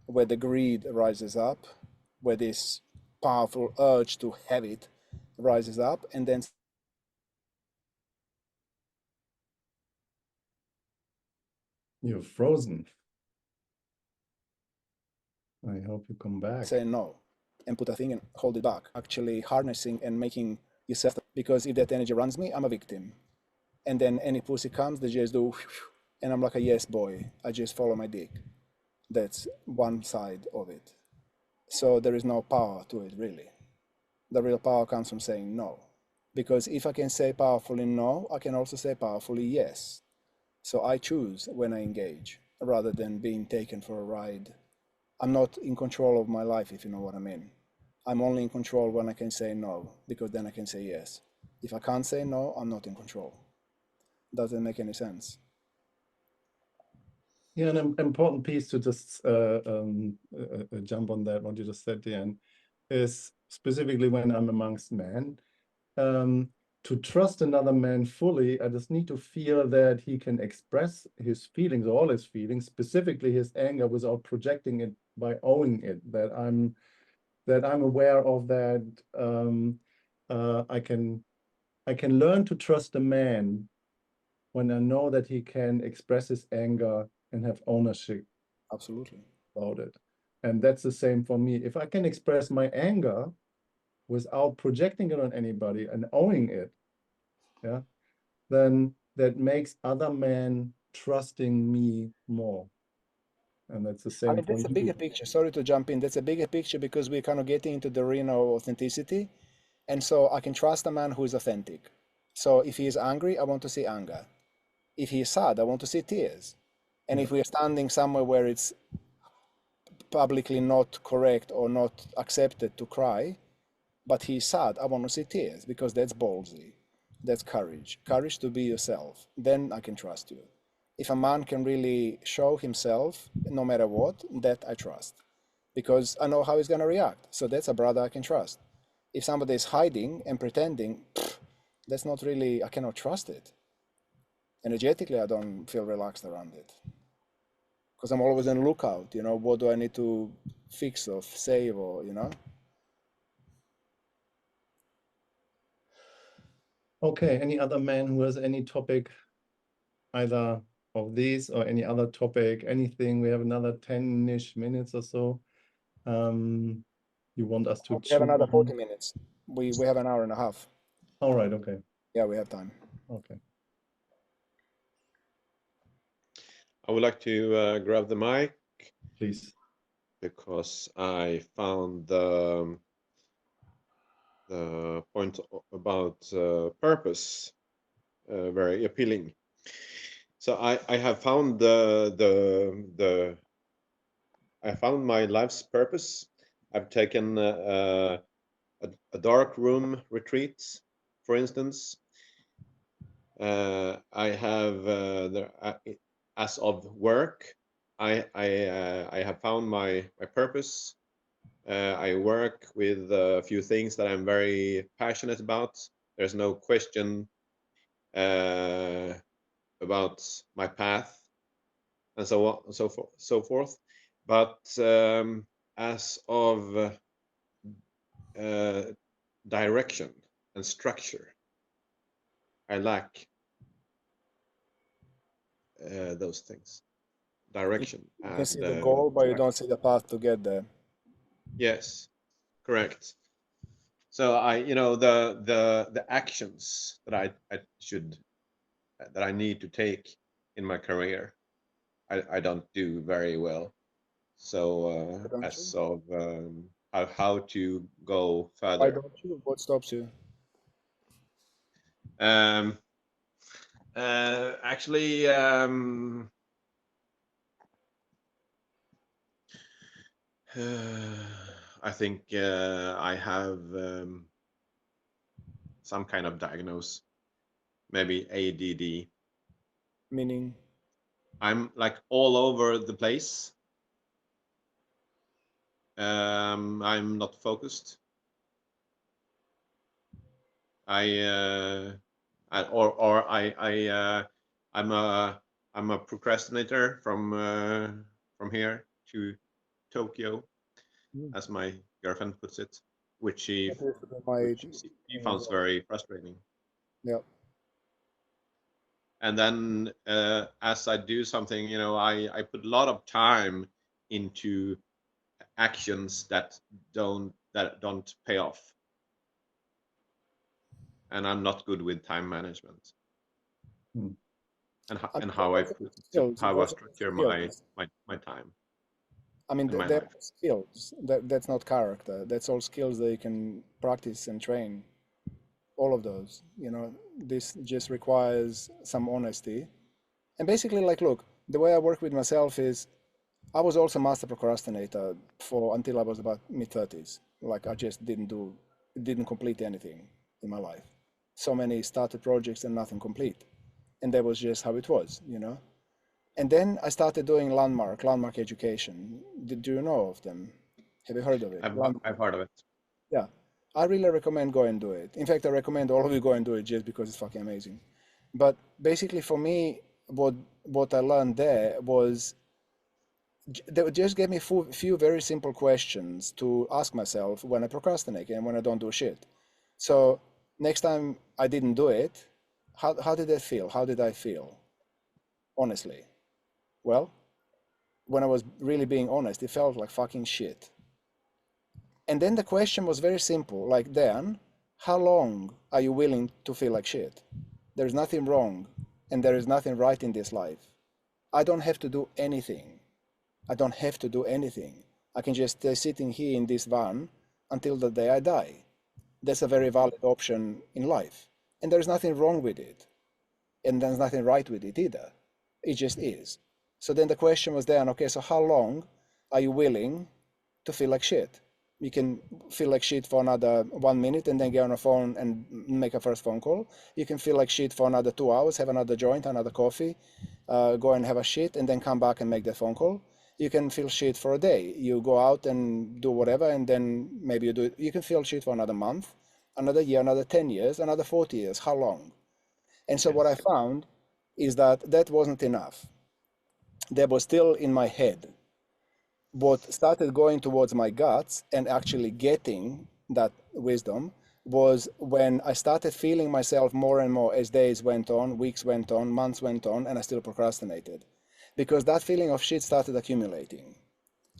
where the greed rises up, where this powerful urge to have it rises up, and then You're frozen. I hope you come back. say no and put a thing and hold it back, actually harnessing and making yourself, because if that energy runs me, I'm a victim. And then any pussy comes, they just do, and I'm like a yes boy, I just follow my dick. That's one side of it. So there is no power to it, really. The real power comes from saying no. Because if I can say powerfully no, I can also say powerfully yes. So I choose when I engage rather than being taken for a ride. I'm not in control of my life, if you know what I mean. I'm only in control when I can say no, because then I can say yes. If I can't say no, I'm not in control. Doesn't make any sense. Yeah, an important piece to just jump on that, what you just said, Dan, is specifically when I'm amongst men, to trust another man fully, I just need to feel that he can express his feelings, all his feelings, specifically his anger, without projecting it by owning it, that I'm aware of that. I can learn to trust a man when I know that he can express his anger and have ownership Absolutely. about it. And that's the same for me. If I can express my anger without projecting it on anybody and owning it, yeah, then that makes other men trusting me more. And that's the I same mean, for that's a you. bigger picture. Sorry to jump in. That's a bigger picture because we're kind of getting into the arena of authenticity. And so I can trust a man who is authentic. So if he is angry, I want to see anger. If he is sad, I want to see tears. And Yeah. if we are standing somewhere where it's publicly not correct or not accepted to cry, but he's sad, I want to see tears, because that's ballsy. That's courage. Courage to be yourself. Then I can trust you. If a man can really show himself, no matter what, that I trust, because I know how he's going to react. So that's a brother I can trust. If somebody is hiding and pretending, that's not really, I cannot trust it. Energetically, I don't feel relaxed around it, because I'm always on lookout, you know, what do I need to fix or save, or, you know. Okay, any other man who has any topic, either of these or any other topic, anything? We have another 10-ish minutes or so. You want us to We have chew another on? 40 minutes. We have an hour and a half. All right, okay. Yeah, we have time. Okay. I would like to grab the mic, Please. because I found the point about purpose very appealing. So I have found I found my life's purpose. I've taken a dark room retreat, for instance. I have as of work, I have found my purpose. I work with a few things that I'm very passionate about. There's no question about my path, and so on and so forth. But as of direction and structure, I lack those things. Direction. You can see the goal, but you don't see the path to get there. Yes, correct. So the actions that I need to take in my career, I don't do very well. So as of how to go further. Why don't you? What stops you? Actually, I think I have some kind of diagnosis, maybe ADD. Meaning? I'm like all over the place. I'm not focused. I'm a procrastinator from here to Tokyo, as my girlfriend puts it, which she finds very frustrating. Yeah. And then as I do something, I put a lot of time into actions that don't pay off, and I'm not good with time management. And how I structure my time. I mean, they're skills. That's not character. That's all skills that you can practice and train. All of those, this just requires some honesty. And basically, like, look, the way I work with myself is, I was also master procrastinator until I was about mid-30s. Like, I just didn't complete anything in my life. So many started projects and nothing complete. And that was just how it was, And then I started doing landmark education. Do you know of them? Have you heard of it? I've heard of it. Yeah. I really recommend go and do it. In fact, I recommend all of you go and do it just because it's fucking amazing. But basically for me, what I learned there was, they would just give me a few very simple questions to ask myself when I procrastinate and when I don't do shit. So next time I didn't do it, how did that feel? How did I feel? Honestly. Well, when I was really being honest, it felt like fucking shit. And then the question was very simple, like, Dan, how long are you willing to feel like shit? There's nothing wrong and there is nothing right in this life. I don't have to do anything. I don't have to do anything. I can just stay sitting here in this van until the day I die. That's a very valid option in life. And there's nothing wrong with it. And there's nothing right with it either. It just is. So then the question was then, okay, so how long are you willing to feel like shit? You can feel like shit for another 1 minute and then get on a phone and make a first phone call. You can feel like shit for another 2 hours, have another joint, another coffee, go and have a shit and then come back and make that phone call. You can feel shit for a day. You go out and do whatever and then maybe you do it. You can feel shit for another month, another year, another 10 years, another 40 years. How long? And so what I found is that that wasn't enough. That was still in my head. What started going towards my guts and actually getting that wisdom was when I started feeling myself more and more as days went on, weeks went on, months went on, and I still procrastinated. Because that feeling of shit started accumulating.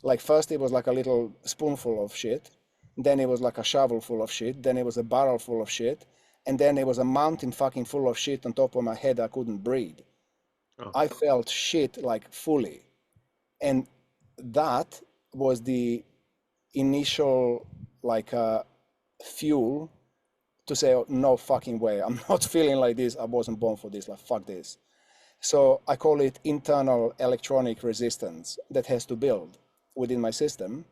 Like first it was like a little spoonful of shit, then it was like a shovel full of shit, then it was a barrel full of shit, and then it was a mountain fucking full of shit on top of my head. I couldn't breathe. Oh. I felt shit like fully. And that was the initial like fuel to say, oh, no fucking way, I'm not feeling like this. I wasn't born for this. Like, fuck this. So I call it internal electronic resistance that has to build within my system.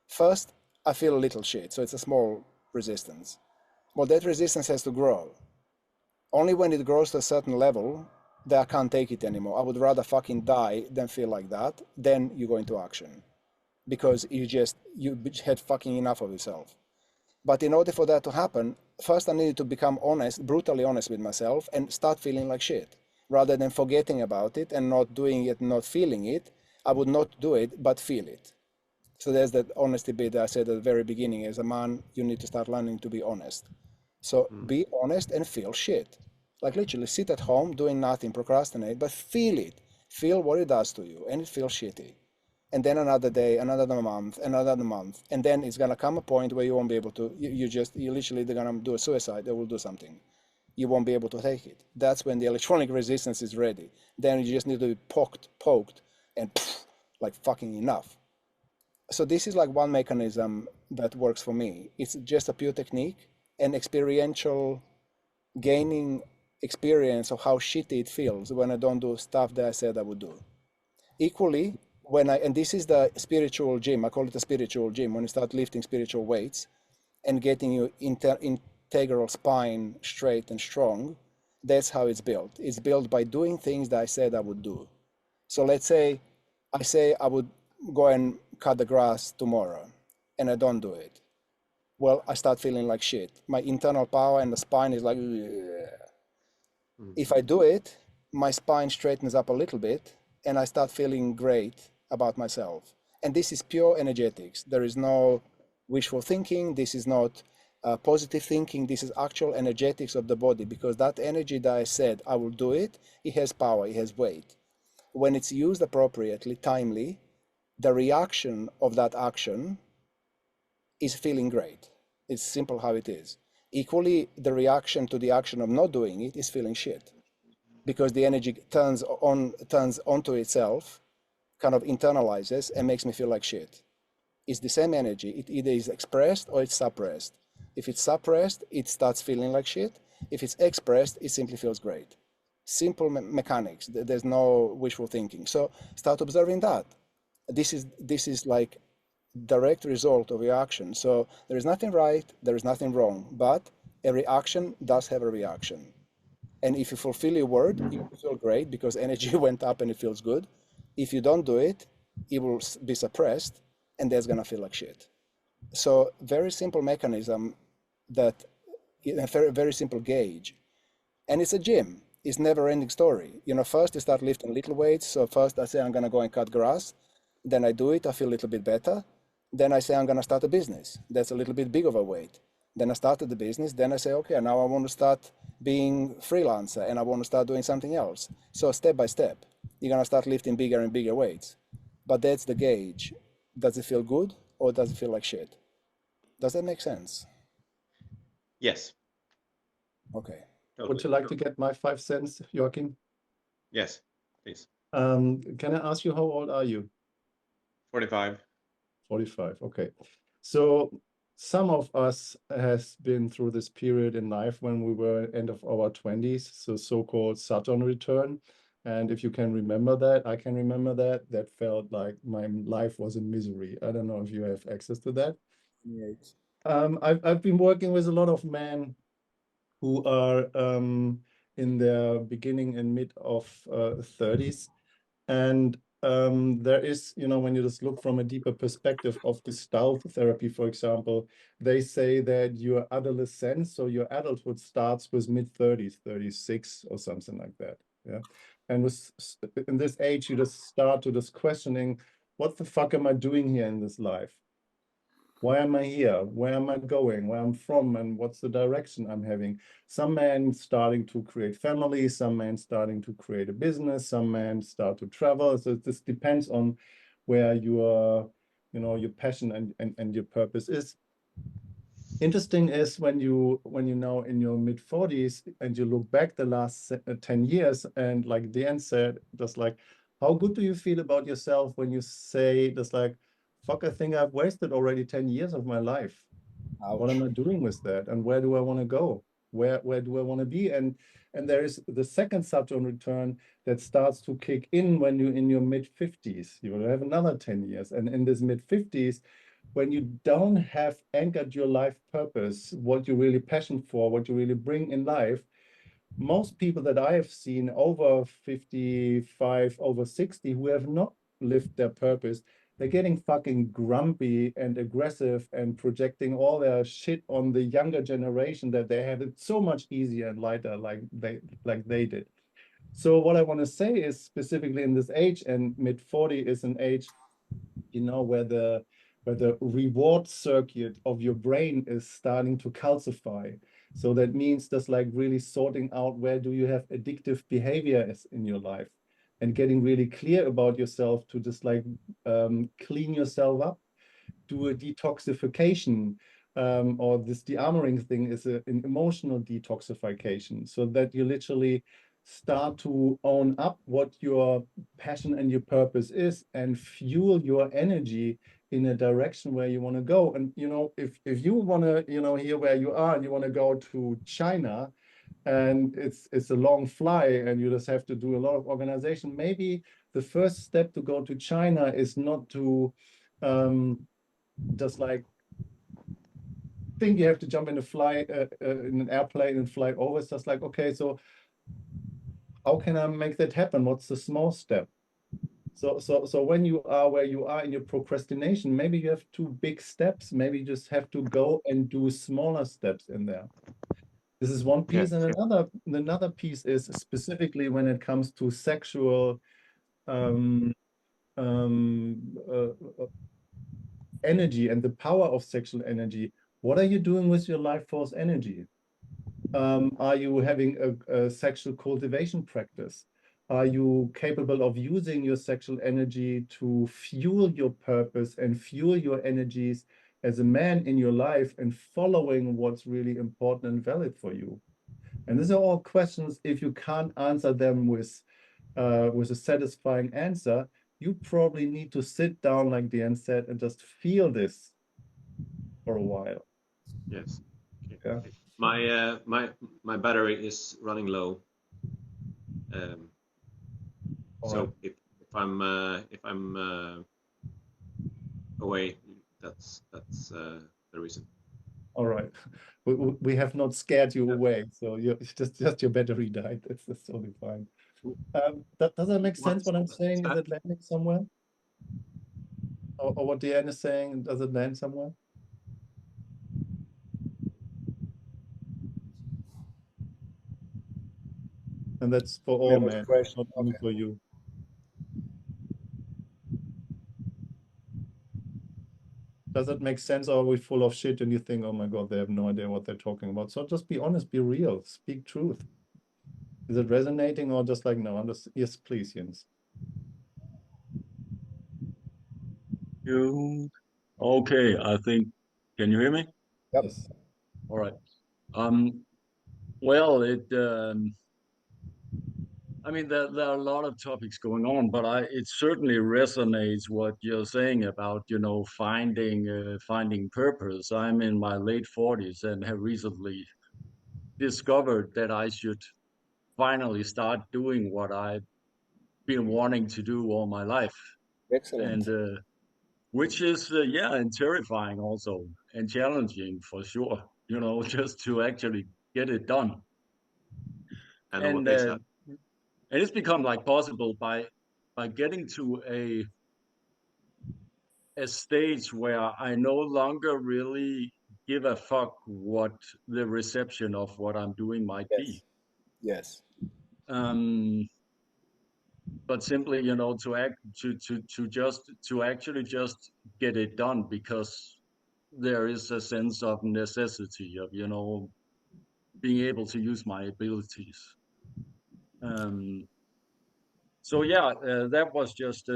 First, I feel a little shit, so it's a small resistance. Well, that resistance has to grow. Only when it grows to a certain level that I can't take it anymore. I would rather fucking die than feel like that. Then you go into action because you had fucking enough of yourself. But in order for that to happen, first I needed to become honest, brutally honest with myself and start feeling like shit. Rather than forgetting about it and not doing it, not feeling it, I would not do it, but feel it. So there's that honesty bit that I said at the very beginning. As a man, you need to start learning to be honest. So be honest and feel shit. Like literally sit at home doing nothing, procrastinate, but feel it. Feel what it does to you, and it feels shitty. And then another day, another month, and then it's gonna come a point where you won't be able to. You literally they're gonna do a suicide. They will do something. You won't be able to take it. That's when the electronic resistance is ready. Then you just need to be poked, and like fucking enough. So this is like one mechanism that works for me. It's just a pure technique and experiential gaining experience of how shitty it feels when I don't do stuff that I said I would do. Equally, and this is the spiritual gym, I call it a spiritual gym, when you start lifting spiritual weights and getting your integral spine straight and strong, that's how it's built. It's built by doing things that I said I would do. So let's say I say I would go and cut the grass tomorrow and I don't do it. Well, I start feeling like shit. My internal power and the spine is like, if I do it, my spine straightens up a little bit and I start feeling great about myself. And this is pure energetics. There is no wishful thinking. This is not positive thinking. This is actual energetics of the body, because that energy that I said I will do it, it has power, it has weight. When it's used appropriately, timely, the reaction of that action is feeling great. It's simple how it is. Equally, the reaction to the action of not doing it is feeling shit, because the energy turns onto itself, kind of internalizes and makes me feel like shit. It's the same energy. It either is expressed or it's suppressed. If it's suppressed, it starts feeling like shit. If it's expressed, it simply feels great. Simple mechanics. There's no wishful thinking. So start observing that. This is like direct result of your action. So there is nothing right, there is nothing wrong, but every action does have a reaction. And if you fulfill your word, you will feel great because energy went up and it feels good. If you don't do it, it will be suppressed and that's gonna feel like shit. So very simple mechanism, that a very, very simple gauge. And it's a gym. It's never ending story. First you start lifting little weights. So first I say I'm gonna go and cut grass. Then I do it, I feel a little bit better. Then I say I'm gonna start a business. That's a little bit big of a weight. Then I started the business. Then I say, okay, now I want to start being freelancer and I want to start doing something else. So step by step, you're gonna start lifting bigger and bigger weights. But that's the gauge. Does it feel good or does it feel like shit? Does that make sense? Yes. Okay. Totally. Would you like to get my 5 cents, Joachim? Yes, please. Can I ask you, how old are you? 45. 45. Okay. So some of us has been through this period in life when we were end of our 20s, so-called Saturn Return. And if you can remember that, I can remember that. That felt like my life was a misery. I don't know if you have access to that. Yes. I've been working with a lot of men who are in their beginning and mid of 30s. And there is, you know, when you just look from a deeper perspective of Gestalt therapy, for example, they say that your adolescence, so your adulthood, starts with mid-30s, 36 or something like that. Yeah. And in this age, you just start to just questioning, what the fuck am I doing here in this life? Why am I here? Where am I going? Where I'm from? And what's the direction I'm having? Some men starting to create families, some men starting to create a business, some men start to travel. So this depends on where your, you know, your passion and your purpose is. Interesting is when you now in your mid-40s and you look back the last 10 years, and like Dan said, just like, how good do you feel about yourself when you say just like, fuck, I think I've wasted already 10 years of my life. What am I doing with that? And where do I want to go? Where do I want to be? And there is the second Saturn return that starts to kick in when you're in your mid-50s. You will have another 10 years. And in this mid-50s, when you don't have anchored your life purpose, what you're really passionate for, what you really bring in life, most people that I have seen over 55, over 60, who have not lived their purpose, they're getting fucking grumpy and aggressive and projecting all their shit on the younger generation that they had it so much easier and lighter like they did. So what I want to say is specifically in this age, and mid-40 is an age, you know, where the reward circuit of your brain is starting to calcify. So that means just like really sorting out where do you have addictive behavior in your life, and getting really clear about yourself to just like clean yourself up, do a detoxification, or this dearmoring thing is an emotional detoxification, so that you literally start to own up what your passion and your purpose is and fuel your energy in a direction where you want to go. And you know, if you want to, you know, here where you are and you want to go to China, and it's a long flight and you just have to do a lot of organization, maybe the first step to go to China is not to just like think you have to jump in a fly in an airplane and fly over. It's just like, okay, so how can I make that happen? What's the small step? So when you are where you are in your procrastination, maybe you have two big steps. Maybe you just have to go and do smaller steps in there. This is one piece. Yeah. And another piece is specifically when it comes to sexual energy and the power of sexual energy. What are you doing with your life force energy? Are you having a sexual cultivation practice? Are you capable of using your sexual energy to fuel your purpose and fuel your energies as a man in your life and following what's really important and valid for you? And these are all questions, if you can't answer them with a satisfying answer, you probably need to sit down, like Dan said, and just feel this for a while. Yes. Okay. Yeah. My battery is running low. So Right. if I'm away, that's the reason. All right. We have not scared you away, so it's just your battery died. That's totally fine. Does that make sense what I'm saying? Is it landing somewhere? Or what Deanne is saying, does it land somewhere? And that's for all There was a men, question. not only for you. Does it make sense, or are we full of shit and you think, oh my God, they have no idea what they're talking about? So just be honest, be real, speak truth. Is it resonating or just like, no, I'm just, yes, please, Jens. You okay? I think. Can you hear me? Yep. Yes. All right. Well, I mean, there are a lot of topics going on, but it certainly resonates what you're saying about, you know, finding purpose. I'm in my late 40s and have recently discovered that I should finally start doing what I've been wanting to do all my life, and Excellent. which is yeah, and terrifying also, and challenging for sure. You know, just to actually get it done. And And what is that? it's become like possible by getting to a stage where I no longer really give a fuck what the reception of what I'm doing might be. Yes. Yes. Um, but simply, you know, to actually just get it done, because there is a sense of necessity of, you know, being able to use my abilities. Um, so yeah, that was just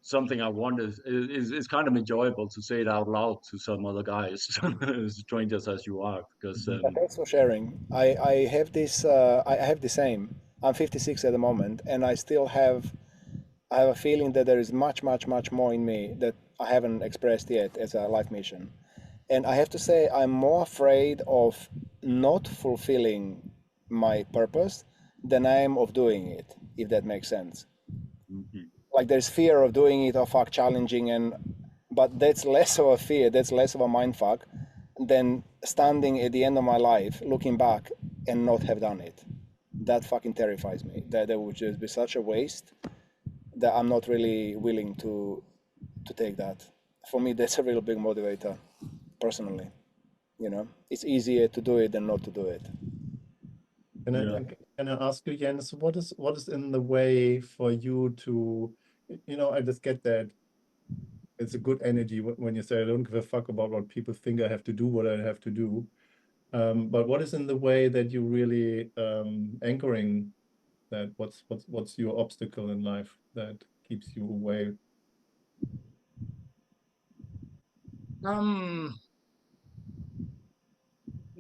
something I wanted. It's kind of enjoyable to say it out loud to some other guys, strangers as you are, because Thanks for sharing. I have this. I have the same. I'm 56 at the moment, and I have a feeling that there is much, much, much more in me that I haven't expressed yet as a life mission. And I have to say, I'm more afraid of not fulfilling my purpose than I am of doing it, if that makes sense. mhm, Like there's fear of doing it, or fuck challenging, but that's less of a fear, that's less of a mind fuck than standing at the end of my life, looking back and not have done it. That fucking terrifies me. That would just be such a waste that I'm not really willing to take that. For me, that's a real big motivator, personally. You know, it's easier to do it than not to do it. yeah. Can I ask you, Jens, what is in the way for you to, you know, I just get that it's a good energy when you say I don't give a fuck about what people think I have to do, what I have to do. But what is in the way that you really anchoring that? What's your obstacle in life that keeps you away? Um,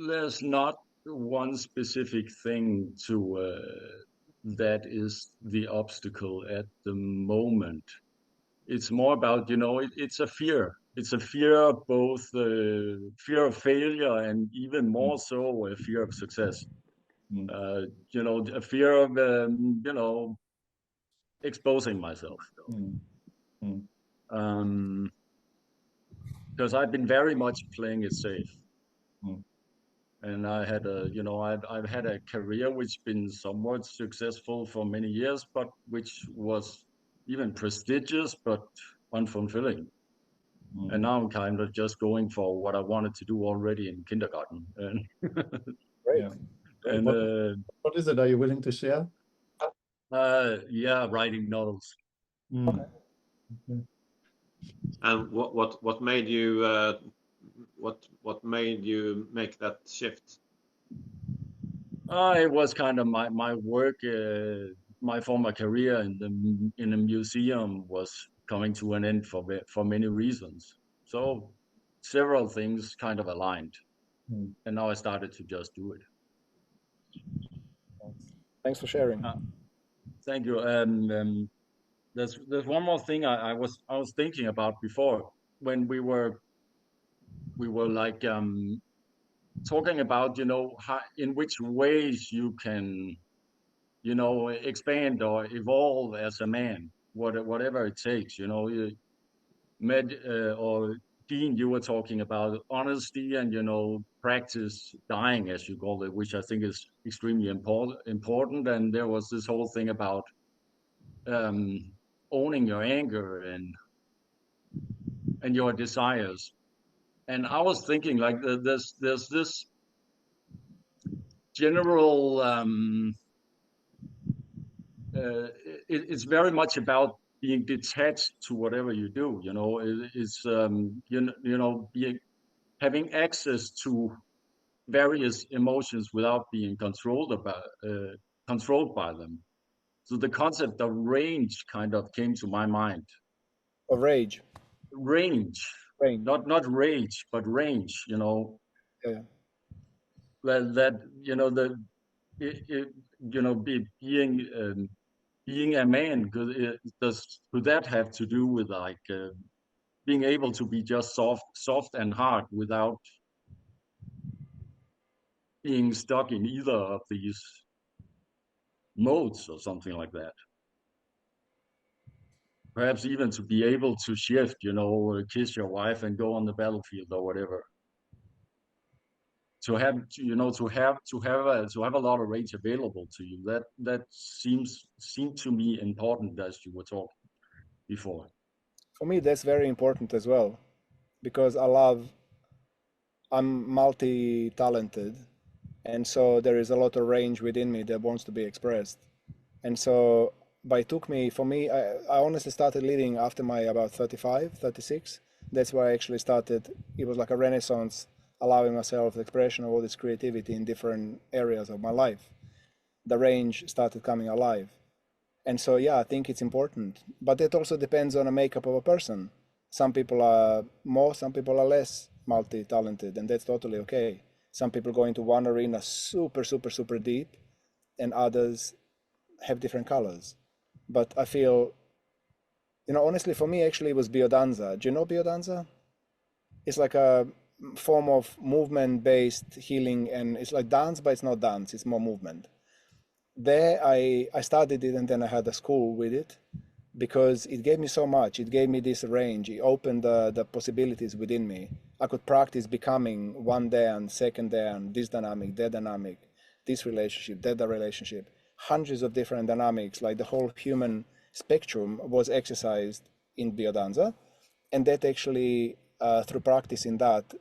there's not one specific thing to that is the obstacle at the moment. It's more about, you know, it's a fear. It's a fear of both fear of failure and even more so a fear of success. Mm. You know, a fear of you know, exposing myself. Mm. Mm. Because I've been very much playing it safe. Mm. And I had you know, I've had a career which been somewhat successful for many years, but which was even prestigious, but unfulfilling. Mm. And now I'm kind of just going for what I wanted to do already in kindergarten. And Great. Yeah. and What is it? Are you willing to share? yeah, writing novels. Mm. Okay. And what made you what made you make that shift? It was kind of my work, my former career in the museum was coming to an end for many reasons. So several things kind of aligned, Mm. and now I started to just do it. Thanks for sharing. Thank you. And there's one more thing I was thinking about before when we were like talking about, you know, how, in which ways you can, you know, expand or evolve as a man, whatever it takes. You know, or Dean, you were talking about honesty and, you know, practice dying, as you call it, which I think is extremely important. And there was this whole thing about um, owning your anger and your desires. And I was thinking like there's this general it's very much about being detached to whatever you do. You know, it's you know, being having access to various emotions without being controlled by them. So the concept of range kind of came to my mind. Of rage. Range, Range. not rage, but range. You know, Yeah. that you know, you know, being a man, could that have to do with like being able to be just soft and hard without being stuck in either of these modes or something like that? Perhaps even to be able to shift, you know, kiss your wife and go on the battlefield or whatever. To have, you know, to have a lot of rage available to you. That seemed to me important as you were talking before. For me, that's very important as well, because I'm multi-talented, and so there is a lot of range within me that wants to be expressed. And so, but it took me, for me, I honestly started leading after my about 35, 36. That's where I actually started. It was like a renaissance, allowing myself the expression of all this creativity in different areas of my life. The range started coming alive. And so, yeah, I think it's important. But it also depends on the makeup of a person. Some people are more, some people are less multi-talented, and that's totally okay. Some people go into one arena super, super, super deep, and others have different colors. But I feel, you know, honestly, for me, actually, it was biodanza. Do you know biodanza? It's like a form of movement-based healing, and it's like dance, but it's not dance, it's more movement. There, I studied it, and then I had a school with it, because it gave me so much. It gave me this range. It opened the possibilities within me. I could practice becoming one Dan, second Dan, this dynamic, that dynamic, this relationship, that relationship. Hundreds of different dynamics, like the whole human spectrum was exercised in biodanza. And that actually, through practicing that,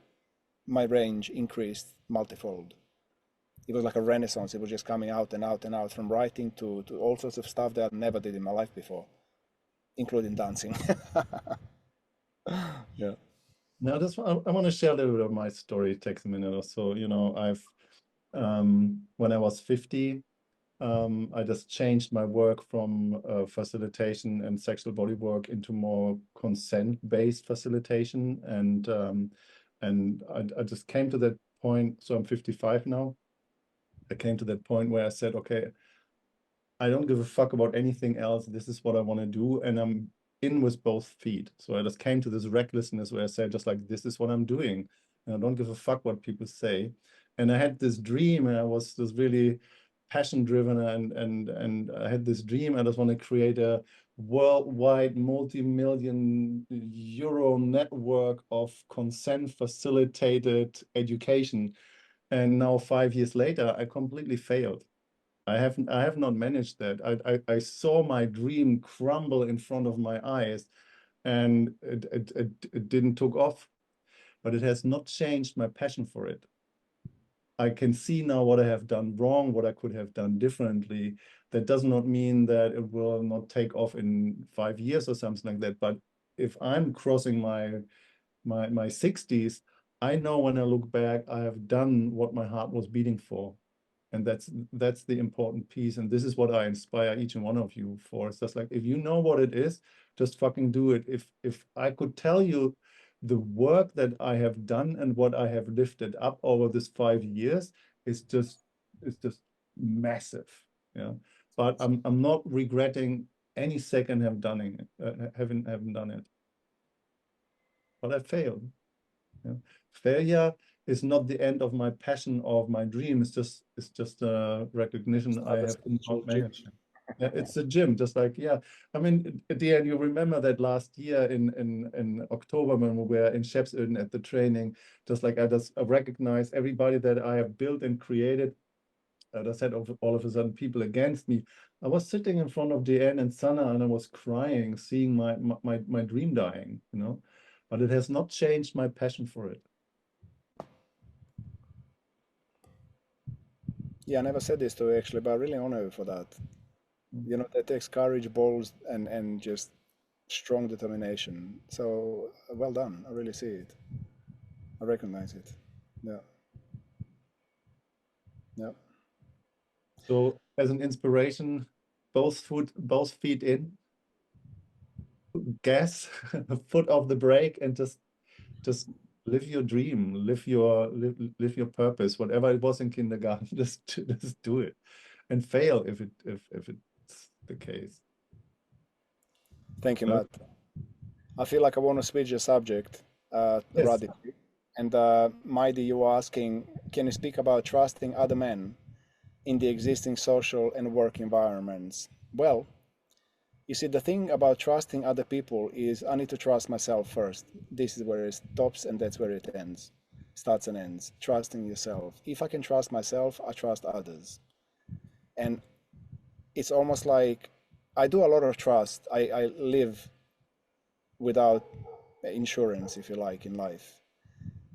my range increased multifold. It was like a renaissance. It was just coming out and out and out, from writing to all sorts of stuff that I never did in my life before, including dancing. Yeah. Now, I want to share a little bit of my story. It takes a minute or so. You know, when I was 50, I just changed my work from facilitation and sexual body work into more consent-based facilitation, and I just came to that point. So I'm 55 now. I came to that point where I said, okay, I don't give a fuck about anything else. This is what I want to do, and I'm in with both feet. So I just came to this recklessness where I said, just like, this is what I'm doing, and I don't give a fuck what people say. And I had this dream, and I was just really passion driven, and I had this dream. I just want to create a worldwide multi-million euro network of consent facilitated education. And now 5 years later, I completely failed. I have not managed that. I saw my dream crumble in front of my eyes, and it didn't took off, but it has not changed my passion for it. I can see now what I have done wrong, what I could have done differently. That does not mean that it will not take off in 5 years or something like that. But if I'm crossing my 60s, I know when I look back, I have done what my heart was beating for. And that's the important piece. And this is what I inspire each and one of you for. It's just like, if you know what it is, just fucking do it. If I could tell you the work that I have done and what I have lifted up over this 5 years, is just massive. Yeah. But I'm not regretting any second have done it, haven't done it. But I failed. Yeah. Failure is not the end of my passion or of my dream. It's just a recognition I have not managed. Yeah, it's a gym, just like, yeah. I mean, at the end, you remember that last year in October when we were in Shepsøden at the training, just like I recognize everybody that I have built and created. I said, all of a sudden, people against me. I was sitting in front of DN and Sana, and I was crying, seeing my dream dying, you know. But it has not changed my passion for it. Yeah, I never said this to you actually, but I really honor you for that. You know, that takes courage, balls, and just strong determination. So well done. I really see it. I recognize it. Yeah. Yeah. So as an inspiration, both feet in, gas, foot off the brake, and just live your dream, live your purpose, whatever it was in kindergarten. Just do it, and fail if it's the case. Thank you, Matt. I feel like I want to switch the subject Yes. radically. And Maidi, you were asking, can you speak about trusting other men in the existing social and work environments? Well, you see, the thing about trusting other people is I need to trust myself first. This is where it stops and that's where it ends. Starts and ends. Trusting yourself. If I can trust myself, I trust others. And it's almost like I do a lot of trust. I live without insurance, if you like, in life.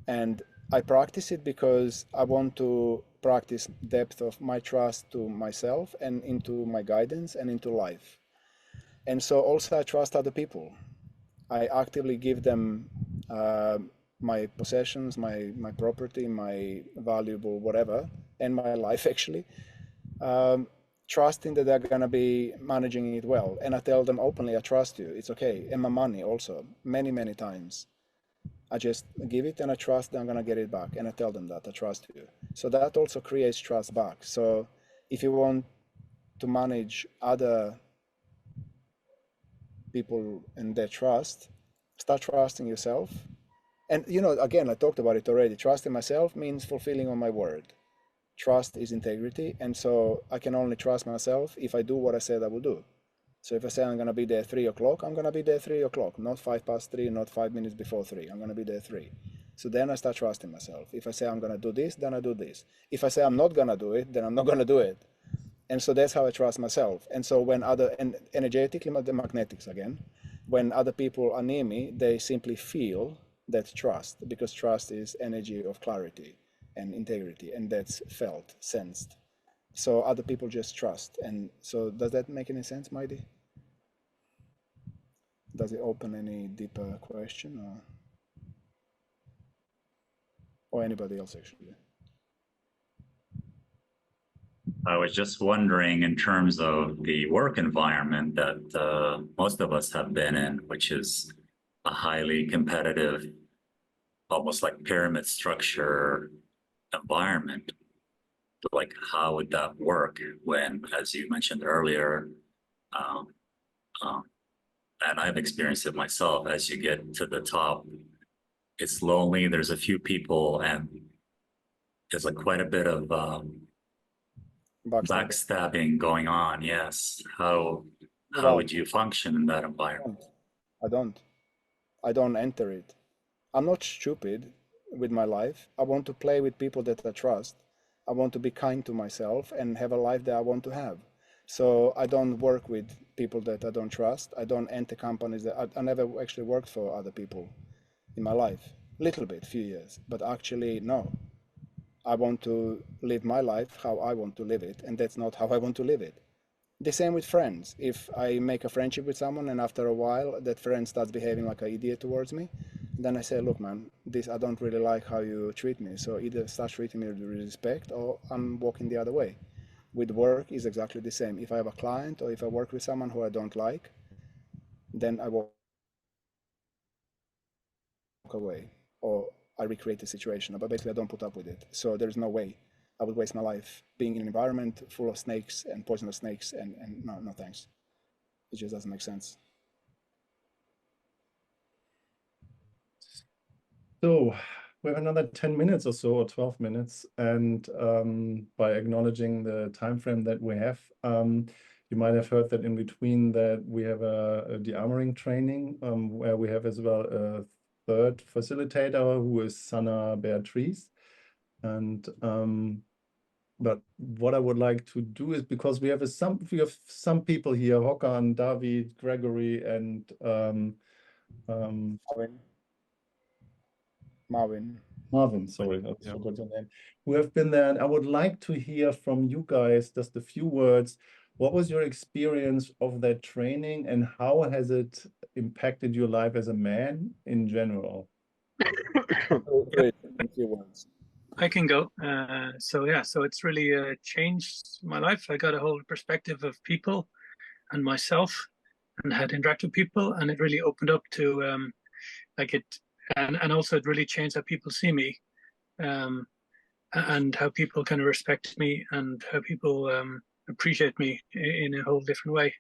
And I practice it because I want to practice depth of my trust to myself and into my guidance and into life. And so also I trust other people. I actively give them my possessions, my property, my valuable whatever, and my life actually, trusting that they're going to be managing it well. And I tell them openly, I trust you, it's okay. And my money also, many, many times. I just give it and I trust that I'm going to get it back. And I tell them that I trust you. So that also creates trust back. So if you want to manage other people and their trust, start trusting yourself. And, you know, again, I talked about it already. Trusting myself means fulfilling on my word. Trust is integrity. And so I can only trust myself if I do what I said I would do. So if I say I'm going to be there 3 o'clock, I'm going to be there 3 o'clock, not 3:05, not 5 minutes before 3. I'm going to be there 3. So then I start trusting myself. If I say I'm going to do this, then I do this. If I say I'm not going to do it, then I'm not going to do it. And so that's how I trust myself. And so when and energetically, the magnetics again, when other people are near me, they simply feel that trust, because trust is energy of clarity and integrity, and that's felt, sensed. So other people just trust. And so does that make any sense, Maidi? Does it open any deeper question or anybody else actually? I was just wondering, in terms of the work environment that most of us have been in, which is a highly competitive, almost like pyramid structure environment, like how would that work when, as you mentioned earlier, um, and I've experienced it myself, as you get to the top, it's lonely, there's a few people, and there's like quite a bit of backstabbing going on. Yes. How would you function in that environment? I don't enter it. I'm not stupid with my life. I want to play with people that I trust. I want to be kind to myself and have a life that I want to have. So I don't work with people that I don't trust. I don't enter companies that I never actually worked for other people in my life. Little bit, few years, but actually no. I want to live my life how I want to live it, and that's not how I want to live it. The same with friends. If I make a friendship with someone and after a while that friend starts behaving like an idiot towards me, then I say, look, man, I don't really like how you treat me. So either start treating me with respect or I'm walking the other way. With work is exactly the same. If I have a client or if I work with someone who I don't like, then I walk away or I recreate the situation. But basically I don't put up with it. So there's no way I would waste my life being in an environment full of snakes and poisonous snakes, and no thanks. It just doesn't make sense. So we have another 10 minutes or so, or 12 minutes. And by acknowledging the time frame that we have, you might have heard that in between that we have a Dearmouring training where we have as well a third facilitator who is Sana Beatrice. And but what I would like to do is, because we have some people here, Håkan, David, Gregory, and Marvin, sorry, I forgot your name, who have been there. And I would like to hear from you guys just a few words. What was your experience of that training and how has it impacted your life as a man in general? Great, in few words. I can go. So it's really changed my life. I got a whole perspective of people and myself and had interact with people, and it really opened up to and also it really changed how people see me, and how people kind of respect me, and how people appreciate me in a whole different way.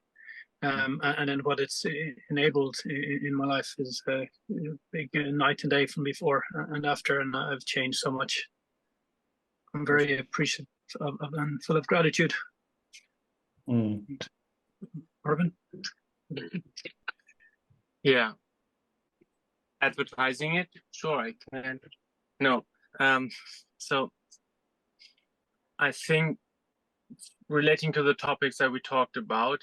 And then what it's enabled in my life is a big night and day from before and after, and I've changed so much. I'm very appreciative of and full of gratitude. Urban? Yeah. Advertising it? Sure, I can. No. So I think relating to the topics that we talked about,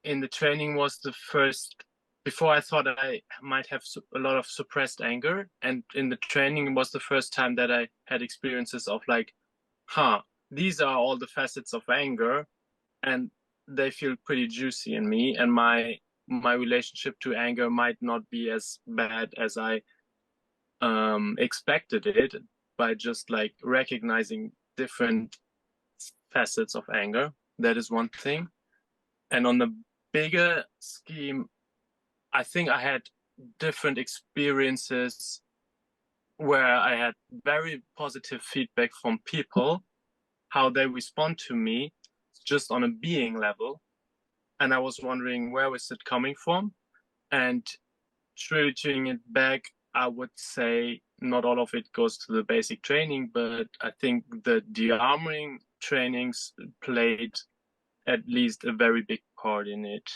in the training was the first, before I thought I might have a lot of suppressed anger. And in the training was the first time that I had experiences of like, these are all the facets of anger, and they feel pretty juicy in me. And my relationship to anger might not be as bad as I expected it, by just like recognizing different facets of anger. That is one thing. And on the bigger scheme, I think I had different experiences where I had very positive feedback from people, how they respond to me just on a being level. And I was wondering, where was it coming from? And treating it back, I would say not all of it goes to the basic training, but I think the Dearmouring trainings played at least a very big part in it.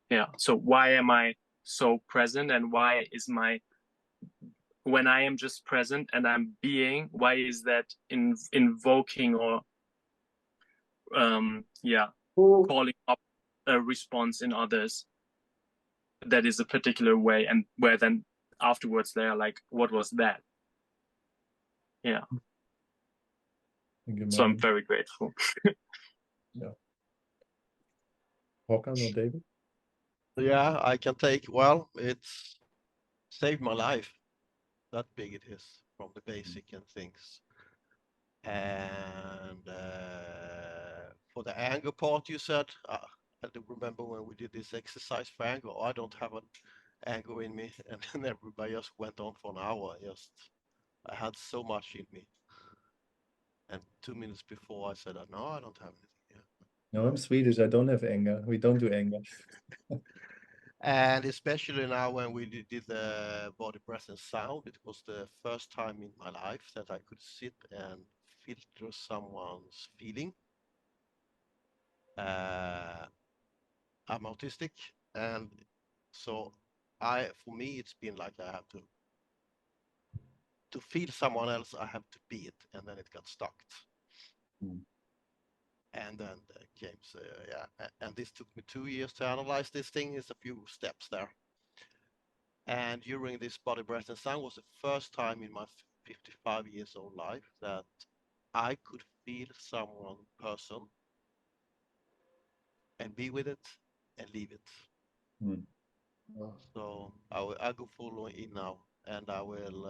Yeah. So why am I so present, and why is when I am just present and I'm being, why is that invoking or calling up a response in others that is a particular way, and where then afterwards they are like, what was that? Yeah. So I'm very grateful. Yeah. Håkan or David? Yeah, I can take, well, it's saved my life. That big it is, from the basic and things. And for the anger part you said, I do remember when we did this exercise for anger, I don't have an anger in me, and then everybody just went on for an hour. I had so much in me. And 2 minutes before I said, no, I don't have anything. Yeah. No, I'm Swedish. I don't have anger. We don't do anger. And especially now when we did the body, breath, and sound, it was the first time in my life that I could sit and filter someone's feeling. I'm autistic, and so for me, it's been like I have to feel someone else, I have to be it, and then it got stuck. And then came, and this took me 2 years to analyze this thing. It's a few steps there. And during this body, breath, and sound was the first time in my 55 years old life that I could feel someone person and be with it and leave it. So I go full in now, and I will,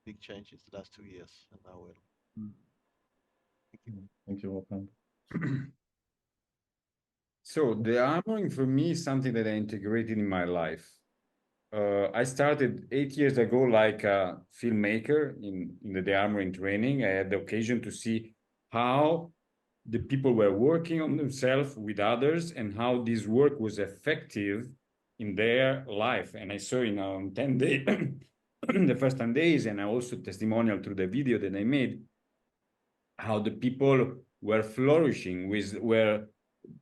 big changes the last 2 years, and I will. Thank you, Håkan. So the armoring for me is something that I integrated in my life. I started 8 years ago like a filmmaker in the Dearmouring training. I had the occasion to see how the people were working on themselves with others, and how this work was effective in their life. And I saw in 10 days, the first 10 days, and I also testimonial through the video that I made, how the people were flourishing, were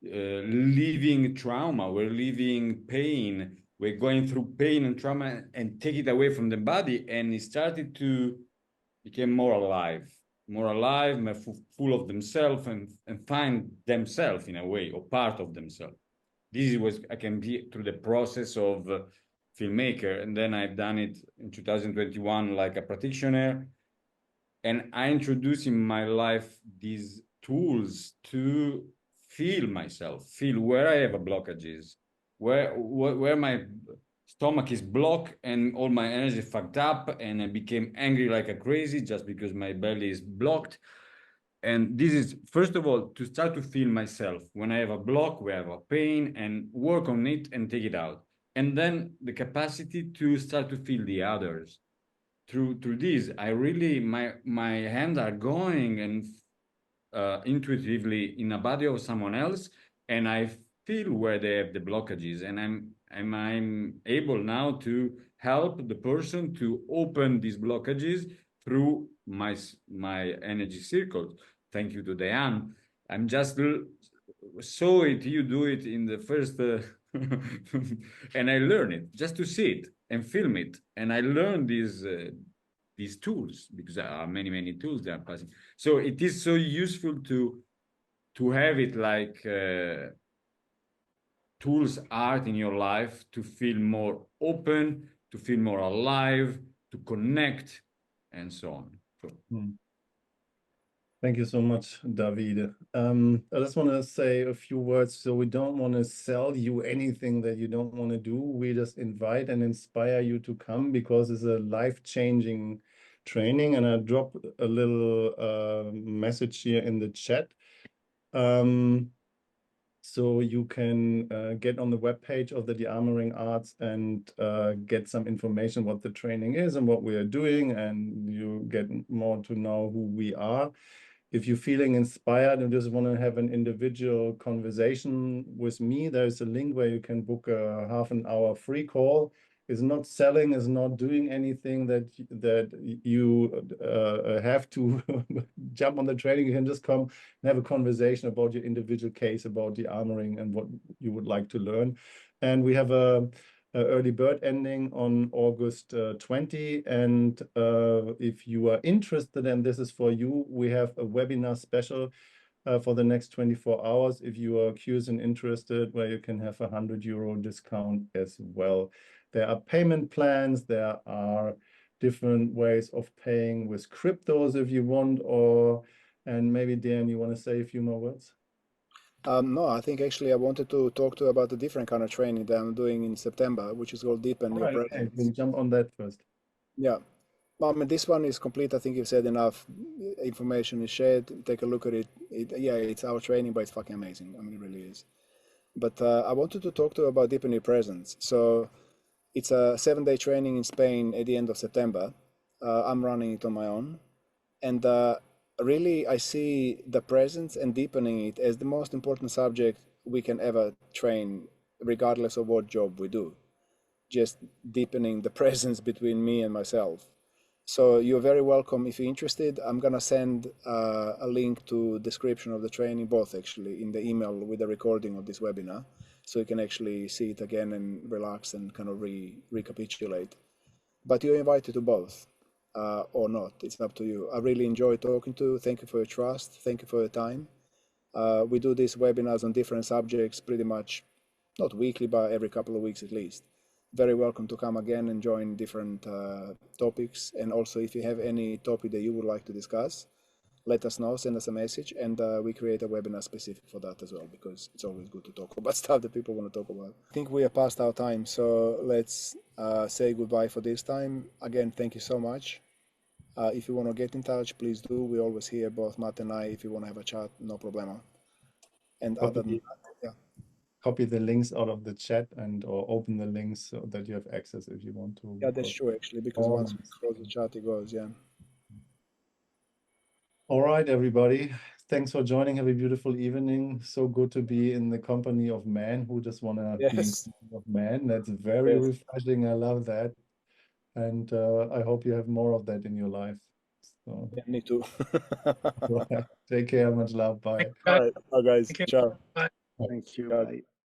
living trauma, were living pain, we're going through pain and trauma, and take it away from the body, and it started to become more alive, full of themselves, and find themselves in a way, or part of themselves. This was, I can be through the process of filmmaker, and then I've done it in 2021 like a practitioner, and I introduced in my life these tools to feel myself, feel where I have a blockages, where my stomach is blocked and all my energy fucked up, and I became angry like a crazy just because my belly is blocked. And this is, first of all, to start to feel myself when I have a block, we have a pain, and work on it and take it out. And then the capacity to start to feel the others. Through this, I really, my hands are going and intuitively in a body of someone else, and I feel where they have the blockages, and I'm able now to help the person to open these blockages through my energy circles. Thank you to Diane. I'm just saw it, you do it in the first, and I learn it just to see it and film it, and I learned these tools because there are many tools that are passing. So it is so useful to have it like tools, art in your life to feel more open, to feel more alive, to connect, and so on. So, thank you so much, David. I just want to say a few words. So we don't want to sell you anything that you don't want to do. We just invite and inspire you to come because it's a life-changing training. And I drop a little message here in the chat. So you can get on the webpage of the DearmouringArts and get some information what the training is and what we are doing, and you get more to know who we are. If you're feeling inspired and just want to have an individual conversation with me, there's a link where you can book a half-an-hour free call. It's not selling, it's not doing anything that you have to jump on the training. You can just come and have a conversation about your individual case, about the armoring and what you would like to learn. And we have a early bird ending on August 20. And if you are interested and this is for you, we have a webinar special for the next 24 hours. If you are curious and interested, where you can have €100 discount as well. There are payment plans. There are different ways of paying with cryptos if you want, and maybe Dan, you want to say a few more words? No, I think actually I wanted to talk to you about a different kind of training that I'm doing in September, which is called Deepen Your Presence. Okay, we'll jump on that first. Yeah. I mean, this one is complete. I think you've said enough. Information is shared. Take a look at it. Yeah, it's our training, but it's fucking amazing. I mean, it really is. But I wanted to talk to you about Deepen Your Presence. So it's a 7-day training in Spain at the end of September. I'm running it on my own. And really, I see the presence and deepening it as the most important subject we can ever train, regardless of what job we do. Just deepening the presence between me and myself. So you're very welcome. If you're interested, I'm going to send a link to description of the training, both actually in the email with the recording of this webinar. So you can actually see it again and relax and kind of recapitulate. But you're invited to both or not. It's up to you. I really enjoy talking to you. Thank you for your trust. Thank you for your time. We do these webinars on different subjects pretty much, not weekly, but every couple of weeks at least. Very welcome to come again and join different topics. And also, if you have any topic that you would like to discuss, let us know, send us a message, and we create a webinar specific for that as well, because it's always good to talk about stuff that people want to talk about. I think we are past our time, so let's say goodbye for this time. Again, thank you so much. If you want to get in touch, please do. We're always here, both Matt and I. If you want to have a chat, no problema. And other than that, yeah. Copy the links out of the chat or open the links so that you have access if you want to. Yeah, that's true actually, because once we close the chat, it goes, yeah. All right, everybody. Thanks for joining. Have a beautiful evening. So good to be in the company of men who just want to be in company of men. That's very refreshing. I love that. And I hope you have more of that in your life. So. Yeah, me too. Take care. Much love. Bye. All right. Bye, guys. Ciao. Bye. Thank you. Bye.